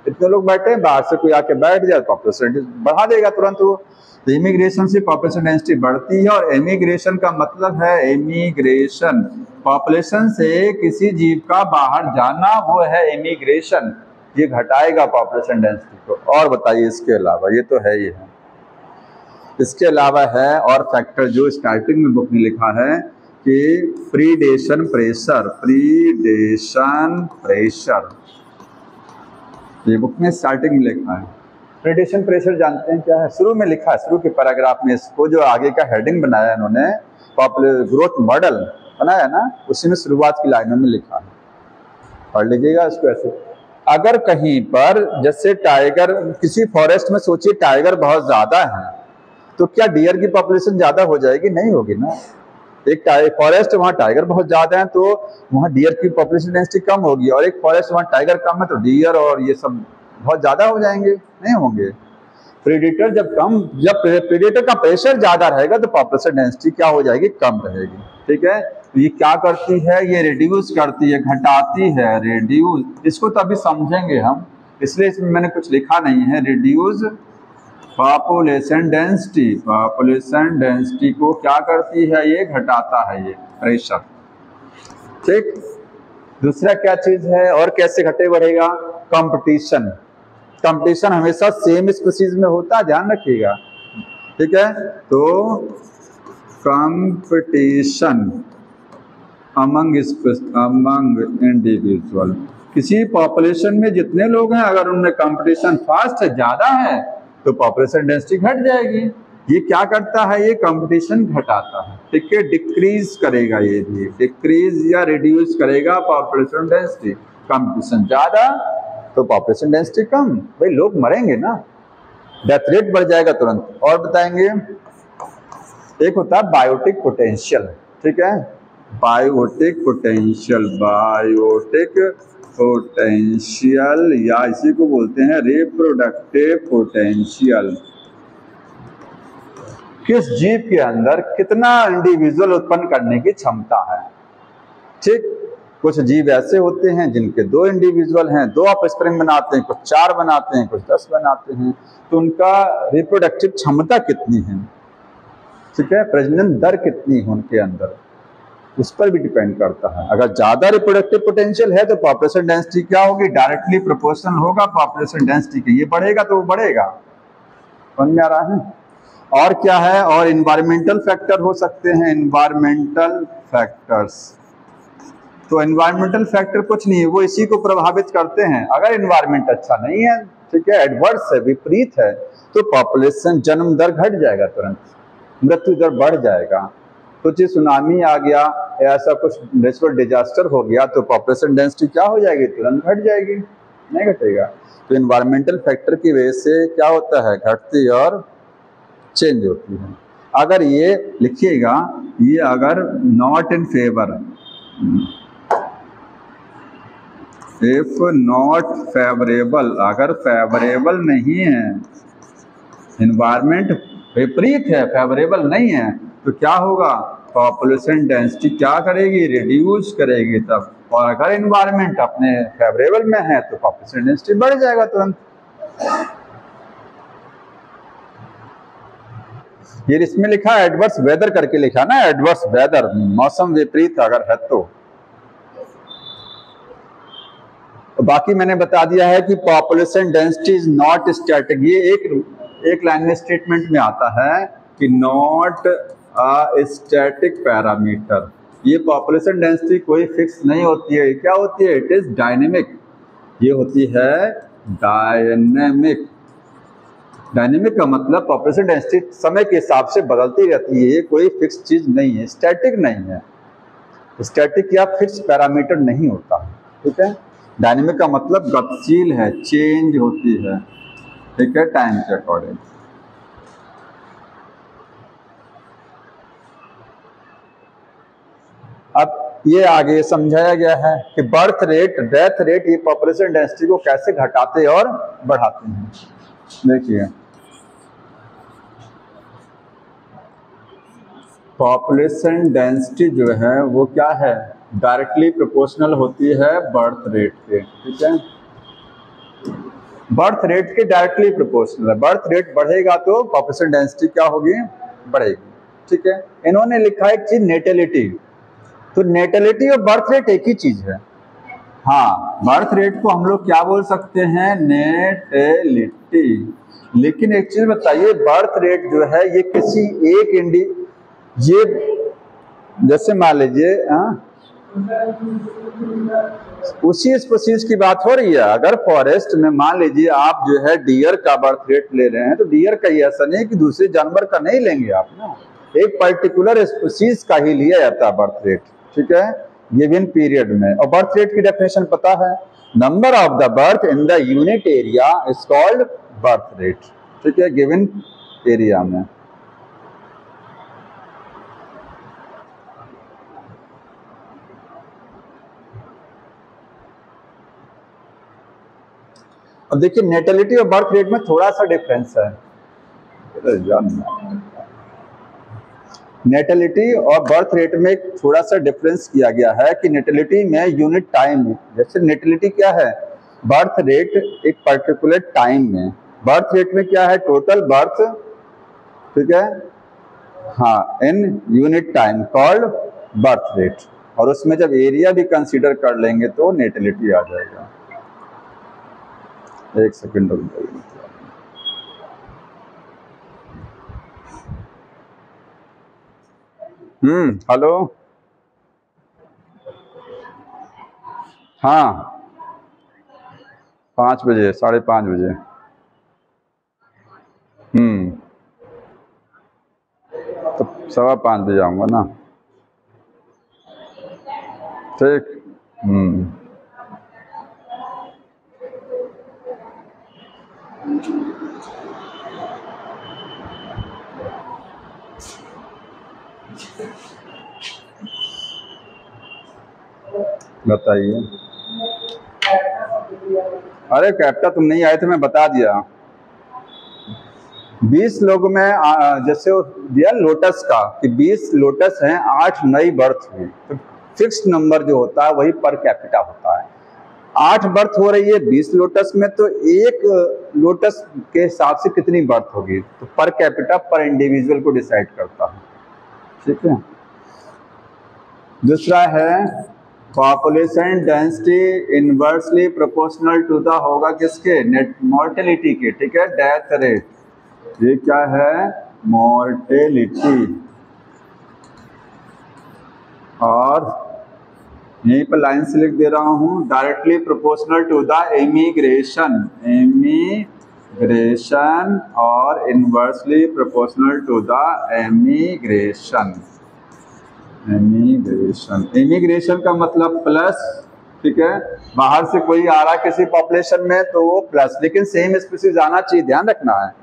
इतने लोग बैठे हैं, बाहर से कोई आके बैठ जाए, पॉपुलेशन बढ़ा देगा तुरंत वो। तो इमिग्रेशन से पॉपुलेशन डेंसिटी बढ़ती है। और इमिग्रेशन का मतलब है, इमिग्रेशन पॉपुलेशन से किसी जीव का बाहर जाना, वो है इमिग्रेशन। ये घटाएगा पॉपुलेशन डेंसिटी को। और बताइए इसके अलावा, ये तो है ही है, इसके अलावा है और फैक्टर जो स्टार्टिंग में बुक में लिखा है कि प्रीडेशन प्रेशर। प्रीडेशन प्रेशर ये बुक में स्टार्टिंग में लिखा है। प्रीडेशन प्रेशर जानते हैं क्या है? शुरू में लिखा है, शुरू के पैराग्राफ में इसको जो आगे का हेडिंग बनाया इन्होंने, पॉपुलर ग्रोथ मॉडल बनाया ना, उसी में शुरुआत की लाइनों में लिखा है, पढ़ लीजिएगा इसको ऐसे। अगर कहीं पर जैसे टाइगर, किसी फॉरेस्ट में सोचिए टाइगर बहुत ज्यादा है, तो क्या डियर की पॉपुलेशन ज्यादा हो जाएगी? नहीं होगी ना। एक फॉरेस्ट वहाँ टाइगर बहुत ज्यादा है तो वहाँ डियर की पॉपुलेशन डेंसिटी कम होगी, और एक फॉरेस्ट वहाँ टाइगर कम है तो डियर और ये सब बहुत ज्यादा हो जाएंगे, नहीं होंगे। प्रेडेटर जब प्रेडेटर का प्रेशर ज्यादा रहेगा तो पॉपुलेशन डेंसिटी क्या हो जाएगी, कम रहेगी। ठीक है, तो ये क्या करती है, ये रिड्यूस करती है, घटाती है, रिड्यूस, इसको तो अभी समझेंगे हम, इसलिए इसमें मैंने कुछ लिखा नहीं है। Reduce population density, population density को क्या करती है, ये घटाता है, ये प्रेशर। ठीक, दूसरा क्या चीज है और कैसे घटे बढ़ेगा, कंपटीशन। कंपटीशन हमेशा सेम स्पीशीज में होता है, ध्यान रखिएगा। ठीक है, तो कंपटीशन अमंग इंडिविजुअल, किसी पॉपुलेशन में जितने लोग हैं अगर उनमें कंपटीशन फास्ट है, ज्यादा है, तो पॉपुलेशन डेंसिटी घट जाएगी। ये क्या करता है, ये कंपटीशन घटाता है। ठीक है, डिक्रीज करेगा, ये भी डिक्रीज या रिड्यूस करेगा पॉपुलेशन डेंसिटी। कंपटीशन ज्यादा तो पॉपुलेशन डेंसिटी कम, भाई लोग मरेंगे ना, डेथ रेट बढ़ जाएगा तुरंत। और बताएंगे, एक होता है बायोटिक पोटेंशियल। ठीक है, बायोटिक पोटेंशियल, बायोटिक पोटेंशियल या इसी को बोलते हैं रिप्रोडक्टिव पोटेंशियल। किस जीव के अंदर कितना इंडिविजुअल उत्पन्न करने की क्षमता है। ठीक, कुछ जीव ऐसे होते हैं जिनके 2 इंडिविजुअल हैं, 2 ऑफस्प्रिंग बनाते हैं, कुछ 4 बनाते हैं, कुछ 10 बनाते हैं, तो उनका रिप्रोडक्टिव क्षमता कितनी है। ठीक है, प्रजनन दर कितनी है उनके अंदर, उस पर भी डिपेंड करता है। अगर ज्यादा रिप्रोडक्टिव पोटेंशियल है तो पॉपुलेशन डेंसिटी क्या होगी, डायरेक्टली प्रोपोर्शनल होगा पॉपुलेशन डेंसिटी के, ये बढ़ेगा तो वो बढ़ेगा। समझ में आ रहा है। और क्या है, और इन्वायरमेंटल फैक्टर हो सकते हैं, इन्वायरमेंटल फैक्टर्स। तो इन्वायरमेंटल फैक्टर कुछ नहीं है, वो इसी को प्रभावित करते हैं। अगर इन्वायरमेंट अच्छा नहीं है, ठीक है, एडवर्स है, विपरीत है, तो पॉपुलेशन जन्म दर घट जाएगा, तुरंत मृत्यु दर बढ़ जाएगा। कुछ सुनामी आ गया, ऐसा कुछ नेचुरल डिजास्टर हो गया तो पॉपुलेशन डेंसिटी क्या हो जाएगी, तुरंत घट जाएगी, नहीं घटेगा। तो इन्वायरमेंटल फैक्टर की वजह से क्या होता है, घटती और चेंज होती है। अगर ये लिखिएगा, ये अगर not in favour, if not favourable, अगर फेवरेबल नहीं है, इन्वायरमेंट विपरीत है, फेवरेबल नहीं है, तो क्या होगा, पॉपुलेशन डेंसिटी क्या करेगी, रिड्यूस करेगी तब। और अगर इन्वायरमेंट अपने फेवरेबल में है तो पॉपुलेशन डेंसिटी बढ़ जाएगा तुरंत। ये इसमें लिखा है एडवर्स वेदर करके लिखा ना, एडवर्स वेदर, मौसम विपरीत अगर है तो। बाकी मैंने बता दिया है कि population density is not static. ये एक लाइन में स्टेटमेंट में आता है कि नॉट अ स्टैटिक पैरामीटर। ये पॉपुलेशन डेंसिटी कोई फिक्स नहीं होती है, क्या होती है, इट इज डायनेमिक। ये होती है डायनेमिक। डायनेमिक का मतलब पॉपुलेशन डेंसिटी समय के हिसाब से बदलती रहती है, ये कोई फिक्स चीज नहीं है, स्टैटिक नहीं है। स्टैटिक या फिक्स पैरामीटर नहीं होता। ठीक है, डायनेमिक का मतलब गतिशील है, चेंज होती है। ठीक है, टाइम के अकॉर्डिंग। अब ये आगे समझाया गया है कि बर्थ रेट, डेथ रेट, ये पॉपुलेशन डेंसिटी को कैसे घटाते और बढ़ाते हैं। देखिए, पॉपुलेशन डेंसिटी जो है वो क्या है, डायरेक्टली प्रोपोर्शनल होती है बर्थ रेट के। ठीक है, बर्थ रेट के डायरेक्टली प्रोपोर्शनल है। बर्थ रेट बढ़ेगा तो पॉपुलेशन डेंसिटी क्या होगी, बढ़ेगी। ठीक है, इन्होंने लिखा एक चीज नेटेलिटी, तो नेटेलिटी और बर्थ रेट एक ही चीज है। हाँ, बर्थ रेट को हम लोग क्या बोल सकते हैं, नेटेलिटी। लेकिन एक चीज बताइए, बर्थ रेट जो है ये किसी एक ये जैसे मान लीजिए उसी स्पीशीज की बात हो रही है। अगर फॉरेस्ट में मान लीजिए आप जो है डियर का बर्थ रेट ले रहे हैं, तो डियर का ये ऐसा नहीं कि दूसरे जानवर का नहीं लेंगे आप ना, एक पर्टिकुलर स्पीशीज का ही लिया जाता है बर्थ रेट। ठीक है, गिवन पीरियड में। और बर्थ रेट की डेफिनेशन पता है, number of the birth in the unit area is called birth rate. ठीक है, गिवन एरिया में। अब देखिए नेटेलिटी और बर्थ रेट में थोड़ा सा डिफरेंस है। नेटेलिटी और बर्थ रेट में थोड़ा सा डिफरेंस किया गया है कि नेटेलिटी में यूनिट टाइम है, जैसे नेटेलिटी क्या है, बर्थ रेट एक पर्टिकुलर टाइम में, बर्थ रेट में क्या है, टोटल बर्थ, ठीक है, हाँ, in unit time called birth rate, और उसमें जब एरिया भी कंसीडर कर लेंगे तो नेटेलिटी आ जाएगा। एक सेकंड रुक जाइए। हेलो, हाँ 5 बजे, 5:30 बजे। तो 5:15 बजे आऊँगा ना, ठीक। बताइए। अरे कैप्टा तुम नहीं आए थे, मैं बता दिया। 20 लोगों में जैसे दिया लोटस का कि 20 लोटस हैं, 8 नई बर्थ हुई, तो फिक्स्ड नंबर जो होता है वही पर कैपिटा होता है। 8 बर्थ हो रही है 20 लोटस में, तो एक लोटस के हिसाब से कितनी बर्थ होगी, तो पर कैपिटा पर इंडिविजुअल को डिसाइड करता है, ठीक है। दूसरा है population density inversely proportional to the होगा किसके, नेट मॉर्टेलिटी के, ठीक है, डेथ रेट, ये क्या है, मॉर्टेलिटी, और यहीं पर लाइन से लिख दे रहा हूं, directly proportional to the immigration, immigration और inversely proportional to the emigration, immigration, immigration का मतलब प्लस, ठीक है, बाहर से कोई आ रहा है किसी पॉपुलेशन में तो वो प्लस, लेकिन सेम स्पीसीज आना चाहिए, ध्यान रखना है,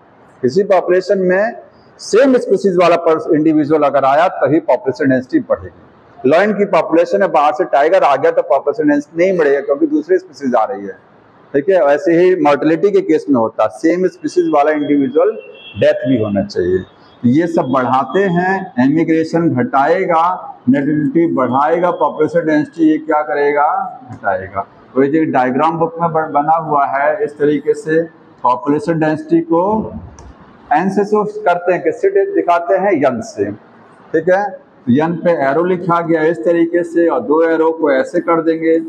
किसी पॉपुलेशन में सेम स्पीसीज वाला इंडिविजुअल अगर आया तभी पॉपुलेशन डेंसिटी बढ़ेगी। लॉयन की पॉपुलेशन है, बाहर से टाइगर आ गया तो पॉपुलेशन डेंसिटी नहीं बढ़ेगा क्योंकि दूसरी स्पीसीज आ रही है, ठीक है। वैसे ही मॉर्टेलिटी के केस में होता है, सेम स्पीसीज वाला इंडिविजुअल डेथ भी होना चाहिए। ये सब बढ़ाते हैं, एमिग्रेशन घटाएगा, नेटिलिटी बढ़ाएगा, पॉपुलेशन डेंसिटी ये क्या करेगा, घटाएगा। तो ये डायग्राम बुक में बना हुआ है इस तरीके से, पॉपुलेशन डेंसिटी को एन से शो करते हैं, किससे दिखाते हैं, यन से, ठीक है। यन पे एरो लिखा गया इस तरीके से, और 2 एरो को ऐसे कर देंगे।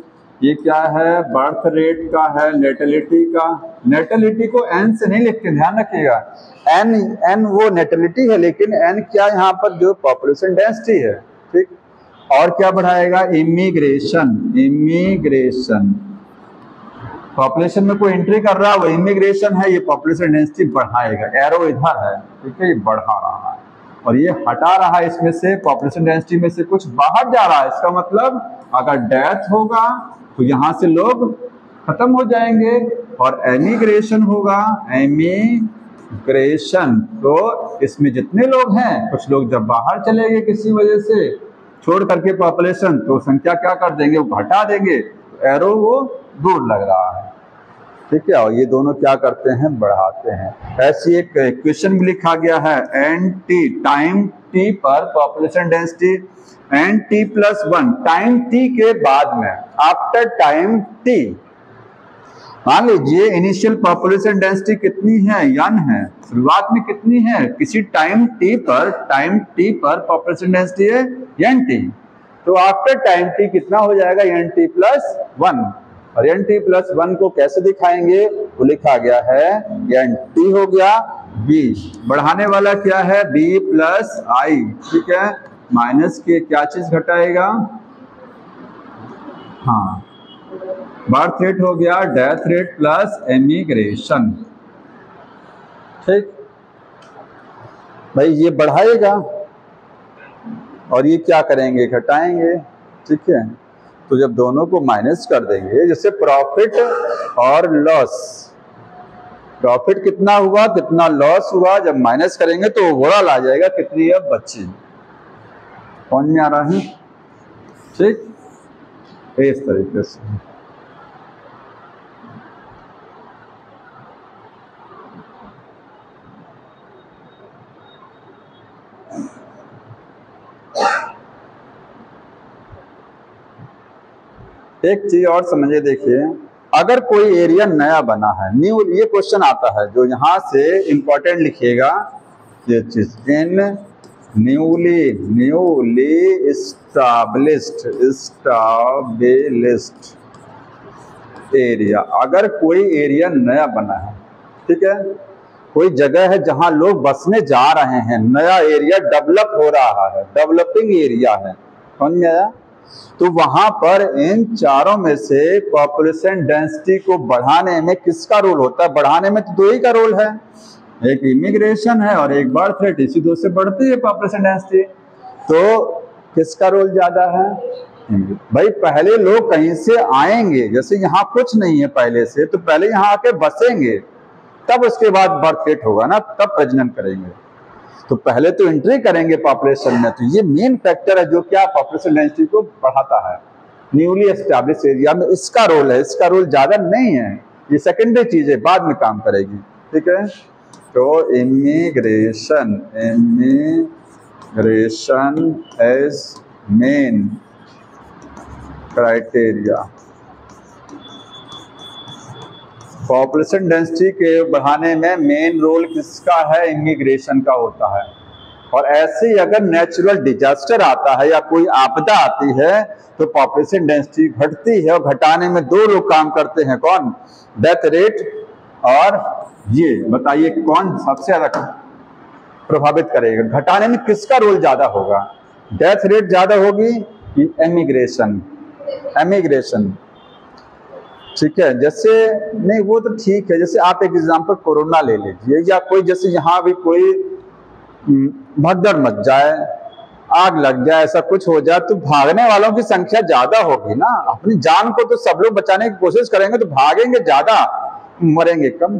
ये क्या है, बर्थ रेट का है, नेटेलिटी का, नेटेलिटी को एन से नहीं लिखते, ध्यान रखिएगा, एन वो नेटेलिटी है, लेकिन एन क्या यहाँ पर जो पॉपुलेशन डेंसिटी है, ठीक। और क्या बढ़ाएगा, इमिग्रेशन, इमिग्रेशन, पॉपुलेशन में कोई एंट्री कर रहा है वो इमिग्रेशन है, ये पॉपुलेशन डेंसिटी बढ़ाएगा, एरो इधर है, ठीक है, ये बढ़ा रहा है, और ये हटा रहा है इसमें से, पॉपुलेशन डेंसिटी में से कुछ बाहर जा रहा है, इसका मतलब अगर डेथ होगा तो यहाँ से लोग खत्म हो जाएंगे, और एमिग्रेशन होगा, एमिग्रेशन, तो इसमें जितने लोग हैं, कुछ लोग जब बाहर चले गए किसी वजह से छोड़ करके पॉपुलेशन, तो संख्या क्या कर देंगे, वो घटा देंगे, तो एरो वो दूर लग रहा है, ठीक है। और ये दोनों क्या करते हैं, बढ़ाते हैं। ऐसी एक इक्वेशन भी लिखा गया है, एन टी, टाइम टी पर population density, N T plus 1, time T के बाद में, आफ्टर टाइम टी, मान लीजिए इनिशियल पॉपुलेशन डेंसिटी कितनी है, यन है, शुरुआत में कितनी है, किसी टाइम टी पर पॉपुलेशन डेंसिटी है एन टी, तो आफ्टर टाइम टी कितना हो जाएगा, एन टी प्लस 1, और एन टी प्लस 1 को कैसे दिखाएंगे, वो लिखा गया है, एन टी हो गया, बी बढ़ाने वाला क्या है, बी प्लस आई, ठीक है, माइनस के क्या चीज घटाएगा, हाँ, बर्थ रेट हो गया, डेथ रेट प्लस एमिग्रेशन, ठीक भाई, ये बढ़ाएगा और ये क्या करेंगे, घटाएंगे, ठीक है। तो जब दोनों को माइनस कर देंगे, जैसे प्रॉफिट और लॉस, प्रॉफिट कितना हुआ कितना लॉस हुआ, जब माइनस करेंगे तो ओवरऑल आ जाएगा कितनी है बची, समझ में आ रहा है, ठीक, इस तरीके से। एक चीज और समझिए, देखिए अगर कोई एरिया नया बना है, न्यू, ये क्वेश्चन आता है जो यहाँ से इंपॉर्टेंट लिखिएगा ये चीज, इन न्यूली एस्टाब्लिश्ड एरिया, अगर कोई एरिया नया बना है, ठीक है, कोई जगह है जहां लोग बसने जा रहे हैं, नया एरिया डेवलप हो रहा है, डेवलपिंग एरिया है, समझ में आया? तो वहां पर इन चारों में से पॉपुलेशन डेंसिटी को बढ़ाने में किसका रोल होता है? बढ़ाने में तो दो ही का रोल है, एक इमिग्रेशन है और एक बर्थ रेट, इसी दो से बढ़ती है पॉपुलेशन डेंसिटी। तो किसका रोल ज्यादा है? भाई पहले लोग कहीं से आएंगे, जैसे यहाँ कुछ नहीं है पहले से, तो पहले यहाँ आके बसेंगे, तब उसके बाद बर्थ रेट होगा ना, तब प्रजनन करेंगे। तो पहले तो एंट्री करेंगे पॉपुलेशन में, तो ये मेन फैक्टर है जो क्या पॉपुलेशन डेंसिटी को बढ़ाता है। न्यूली एस्टैब्लिश एरिया में इसका रोल है, इसका रोल ज्यादा नहीं है, ये सेकेंडरी चीज है, बाद में काम करेगी, ठीक है। तो immigration as main criteria, population density के बढ़ाने में मेन रोल किसका है? इमिग्रेशन का होता है। और ऐसे ही अगर नेचुरल डिजास्टर आता है या कोई आपदा आती है तो पॉपुलेशन डेंसिटी घटती है, और घटाने में दो लोग काम करते हैं, कौन? डेथ रेट और ये बताइए कौन सबसे ज्यादा प्रभावित करेगा? घटाने में किसका रोल ज्यादा होगा? डेथ रेट ज्यादा होगी कि इमिग्रेशन? ठीक है, जैसे नहीं वो तो ठीक है, जैसे आप एक एग्जांपल कोरोना ले लीजिए, या कोई जैसे यहाँ भी कोई भगदड़ मच जाए, आग लग जाए, ऐसा कुछ हो जाए, तो भागने वालों की संख्या ज्यादा होगी ना। अपनी जान को तो सब लोग बचाने की कोशिश करेंगे, तो भागेंगे ज्यादा, मरेंगे कम।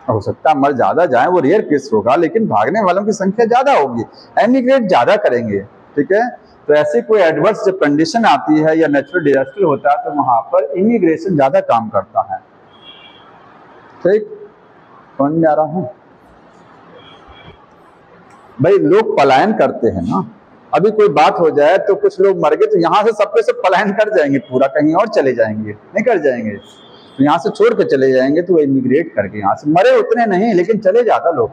हो सकता है मर ज्यादा जाए, वो रेयर केस होगा, लेकिन भागने वालों की संख्या ज्यादा होगी, एमिग्रेट ज्यादा करेंगे, ठीक है। तो ऐसी कोई एडवर्स जब कंडीशन आती है या नेचुरल डिजास्टर होता है, तो वहां पर इमिग्रेशन ज्यादा काम करता है, ठीक, समझ में आ रहा है? भाई लोग पलायन करते हैं ना, अभी कोई बात हो जाए तो कुछ लोग मर गए, तो यहाँ से सबके सब पलायन कर जाएंगे, पूरा कहीं और चले जाएंगे, नहीं कर जाएंगे, तो यहाँ से छोड़ के चले जाएंगे, तो वो इमिग्रेट करके यहाँ से, मरे उतने नहीं लेकिन चले जाता लोग,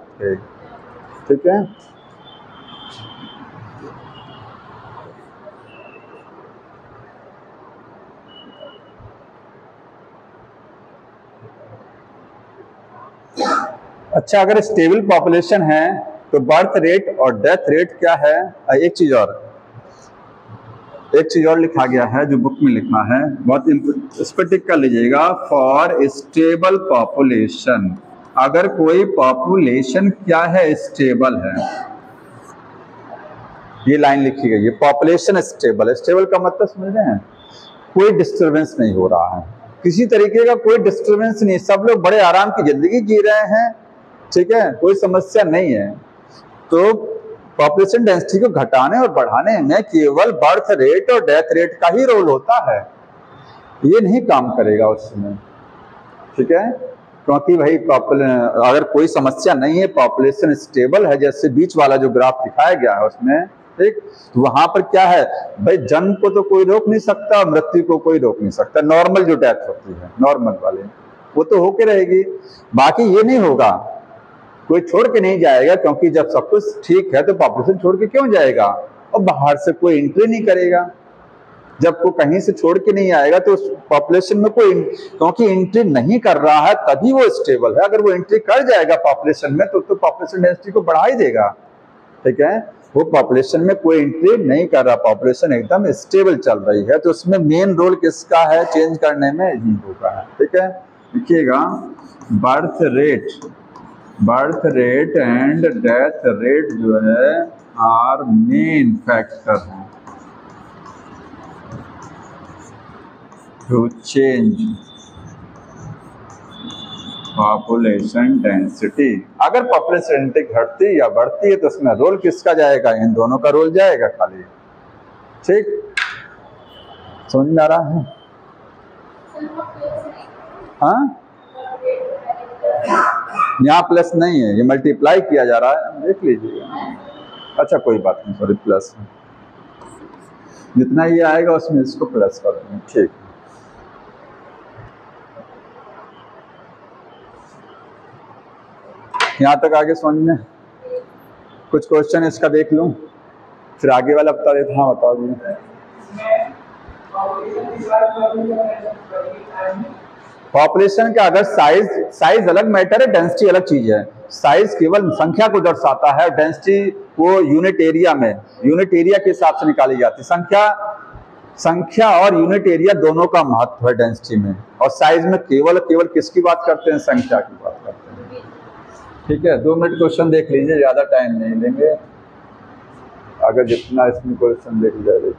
ठीक है। अच्छा, अगर स्टेबल पॉपुलेशन है तो बर्थ रेट और डेथ रेट क्या है? एक चीज और लिखा गया है जो बुक में लिखा है, बहुत इस पर टिक कर लीजिएगा, फॉर स्टेबल पॉपुलेशन, अगर कोई पॉपुलेशन क्या है? स्टेबल है, ये लाइन लिखी गई है, पॉपुलेशन स्टेबल। स्टेबल का मतलब समझ रहे हैं? कोई डिस्टर्बेंस नहीं हो रहा है, किसी तरीके का कोई डिस्टर्बेंस नहीं, सब लोग बड़े आराम की जिंदगी जी रहे हैं, ठीक है, कोई समस्या नहीं है। तो पॉपुलेशन डेंसिटी को घटाने और बढ़ाने में केवल बर्थ रेट और डेथ रेट का ही रोल होता है, ये नहीं काम करेगा उसमें, ठीक है, क्योंकि भाई अगर कोई समस्या नहीं है, पॉपुलेशन स्टेबल है, जैसे बीच वाला जो ग्राफ दिखाया गया है उसमें, ठीक, तो वहां पर क्या है भाई, जन्म को तो कोई रोक नहीं सकता, मृत्यु को कोई रोक नहीं सकता, नॉर्मल जो डेथ होती है नॉर्मल वाले वो तो होके रहेगी, बाकी ये नहीं होगा, कोई छोड़ के नहीं जाएगा, क्योंकि जब सब कुछ ठीक है तो पॉपुलेशन छोड़ के क्यों जाएगा? और बाहर से कोई एंट्री नहीं करेगा, जब कोई कहीं से छोड़ के नहीं आएगा तो पॉपुलेशन में कोई, क्योंकि एंट्री नहीं कर रहा है तभी वो स्टेबल है, अगर वो एंट्री कर जाएगा पॉपुलेशन में तो पॉपुलेशन डेंसिटी को बढ़ा ही देगा, ठीक है। वो पॉपुलेशन में कोई एंट्री नहीं कर रहा, पॉपुलेशन एकदम स्टेबल चल रही है, तो उसमें मेन रोल किसका है चेंज करने में? जीवों का है, ठीक है। लिखिएगा, birth rate and death rate जो है आर मेन फैक्टर है टू चेंज पॉपुलेशन डेंसिटी। अगर पॉपुलेशन डेंसिटी घटती या बढ़ती है तो उसमें रोल किसका जाएगा? इन दोनों का रोल जाएगा खाली, ठीक, समझ में आ रहा है? हाँ, यहाँ प्लस नहीं है, ये मल्टीप्लाई किया जा रहा है, देख लीजिएगा, अच्छा कोई बात नहीं, सॉरी, प्लस जितना ये आएगा उसमें इसको प्लस कर देंगे, ठीक। यहाँ तक आगे समझ में? कुछ क्वेश्चन इसका देख लूं, फिर आगे वाला बता देता। हाँ बताओ जी। पॉपुलेशन का अगर साइज अलग मैटर है, डेंसिटी अलग चीज है। साइज केवल संख्या को दर्शाता है, डेंसिटी वो यूनिट एरिया में, यूनिट एरिया के हिसाब से निकाली जाती है। संख्या और यूनिट एरिया दोनों का महत्व है डेंसिटी में, और साइज में केवल किसकी बात करते हैं? संख्या की बात करते हैं। ठीक है, 2 मिनट क्वेश्चन देख लीजिए, ज्यादा टाइम नहीं लेंगे, अगर जितना इसमें क्वेश्चन देख जाए।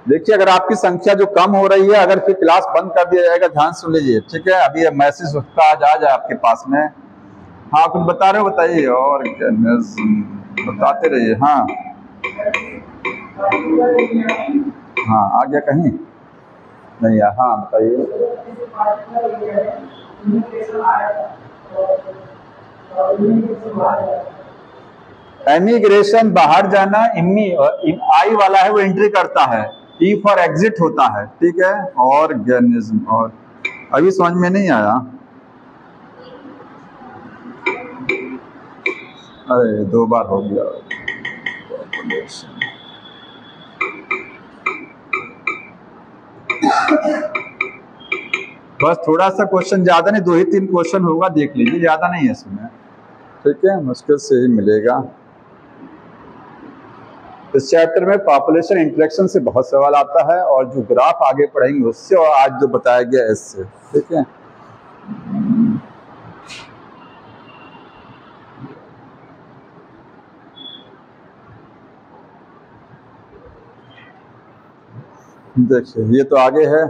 देखिए अगर आपकी संख्या जो कम हो रही है, अगर फिर क्लास बंद कर दिया जाएगा, ध्यान सुन लीजिए, ठीक है? अभी मैसेज उसका आज आ जाए आपके पास में। हाँ कुछ बता रहे हो, बताइए, और बताते रहिए। हाँ हाँ, आ गया कहीं नहीं? हाँ बताइए। एमिग्रेशन बाहर जाना, आई वाला है वो एंट्री करता है, ई फॉर एग्जिट होता है, ठीक है? ऑर्गेनिज्म, और अभी समझ में नहीं आया? अरे 2 बार हो गया। बस थोड़ा सा क्वेश्चन, ज्यादा नहीं, 2 ही 3 क्वेश्चन होगा, देख लीजिए, ज्यादा नहीं है इसमें, ठीक है? मुश्किल से ही मिलेगा। इस चैप्टर में पॉपुलेशन इंटरेक्शन से बहुत सवाल आता है, और जो ग्राफ आगे पढ़ेंगे उससे, और आज जो बताया गया इससे, ठीक है? देखिए ये तो आगे है,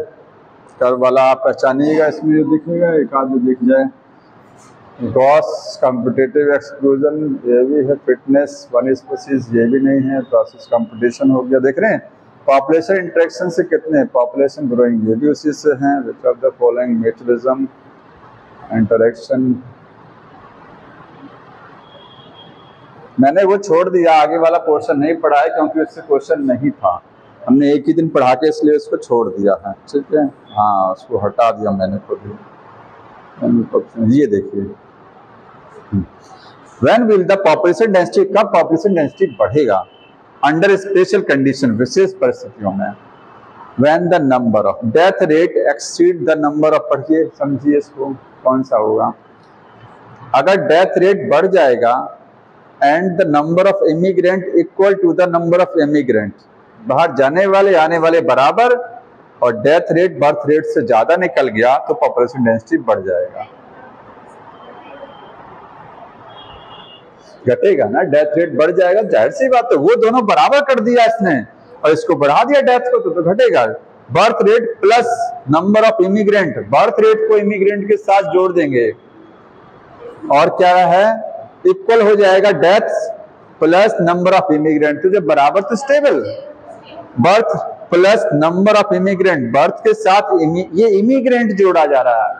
कर्व वाला आप पहचानिएगा, इसमें जो दिखेगा एक आध जो दिख जाए, गॉस कॉम्पिटिटिव एक्सक्लूजन, ये भी है। फिटनेस, वन स्पीसीज, ये भी नहीं है। प्रोसेस कंपटीशन हो गया। देख रहे हैं पॉपुलेशन इंटरेक्शन से कितने, पॉपुलेशन ग्रोइंग, ये भी उसी से हैं। Which of the following mutualism interaction, मैंने वो छोड़ दिया, आगे वाला पोर्शन नहीं पढ़ा है क्योंकि उससे क्वेश्चन नहीं था, हमने एक ही दिन पढ़ा के इसलिए उसको छोड़ दिया है, ठीक है? हाँ उसको हटा दिया मैंने खुद ही। ये देखिए, when will the population density, कब पॉपुलेशन डेंसिटी बढ़ेगा? अंडर स्पेशल कंडीशन, विशेष परिस्थितियों में। When the number of death rate exceed the number of, पढ़िए समझिए इसको, कौन सा होगा? अगर डेथ रेट बढ़ जाएगा and the number of immigrant equal to the number of immigrant, बाहर जाने वाले आने वाले बराबर, और डेथ रेट बर्थ रेट से ज्यादा निकल गया तो पॉपुलेशन डेंसिटी बढ़ जाएगा। घटेगा ना, डेथ रेट बढ़ जाएगा, जाहिर सी बात है, वो दोनों बराबर कर दिया इसने, और इसको बढ़ा दिया डेथ को, तो घटेगा। Birth rate plus number of immigrant, birth rate को इमिग्रेंट के साथ जोड़ देंगे, और क्या है? इक्वल हो जाएगा death plus number of immigrant, तो जब बराबर तो stable. Birth plus number of immigrant, birth के साथ ये इमिग्रेंट जोड़ा जा रहा है,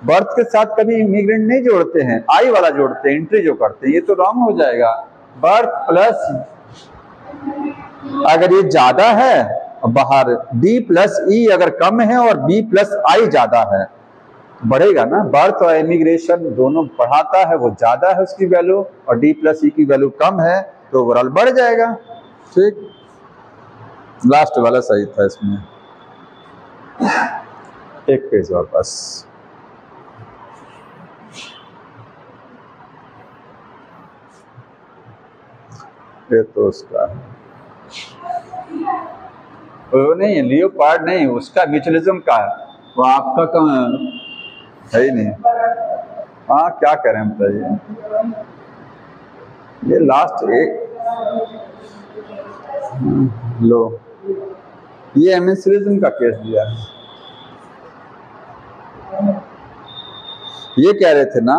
बर्थ के साथ कभी इमिग्रेंट नहीं जोड़ते हैं, आई वाला जोड़ते हैं, एंट्री जो करते हैं, ये तो रॉन्ग हो जाएगा। बर्थ प्लस, अगर ये ज्यादा है बाहर, बी प्लस ई अगर कम है और बी प्लस आई ज्यादा है, बढ़ेगा ना। बर्थ और इमिग्रेशन दोनों बढ़ाता है, वो ज्यादा है उसकी वैल्यू, और डी प्लस ई की वैल्यू कम है, तो ओवरऑल बढ़ जाएगा, ठीक? लास्ट वाला सही था इसमें। एक पेज और बस। ये तो उसका वो नहीं है, लियोपार्ड नहीं, उसका म्यूचुअलिज्म का है, वो आपका कहाँ है ही नहीं। हाँ क्या करें बताइए, ये लास्ट एक लो, ये एमिसिलिज्म का केस दिया है। ये कह रहे थे ना,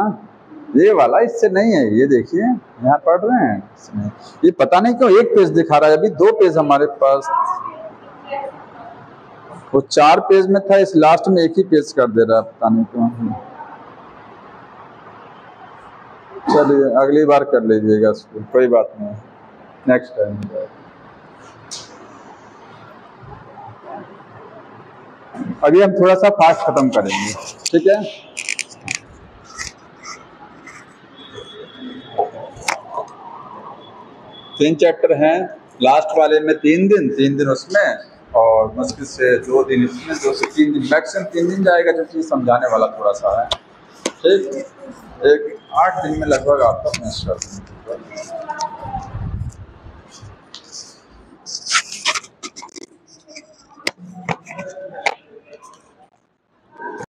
ये वाला इससे नहीं है, ये देखिए यहाँ पढ़ रहे हैं इसमें, ये पता नहीं क्यों एक पेज दिखा रहा है, अभी 2 पेज हमारे पास, वो 4 पेज में था, इस लास्ट में एक ही पेज कर दे रहा है, पता नहीं क्यों। चलिए अगली बार कर लीजिएगा इसको, कोई बात नहीं, नेक्स्ट टाइम। अभी हम थोड़ा सा फास्ट खत्म करेंगे, ठीक है। तीन चैप्टर हैं, लास्ट वाले में 3 दिन, 3 दिन उसमें, और मुश्किल से 2 दिन इसमें, 2 से 3 दिन, मैक्सिमम 3 दिन जाएगा, जो चीज़ समझाने वाला थोड़ा सा है, ठीक। एक 8 दिन में लगभग आपका फिनिश कर देंगे।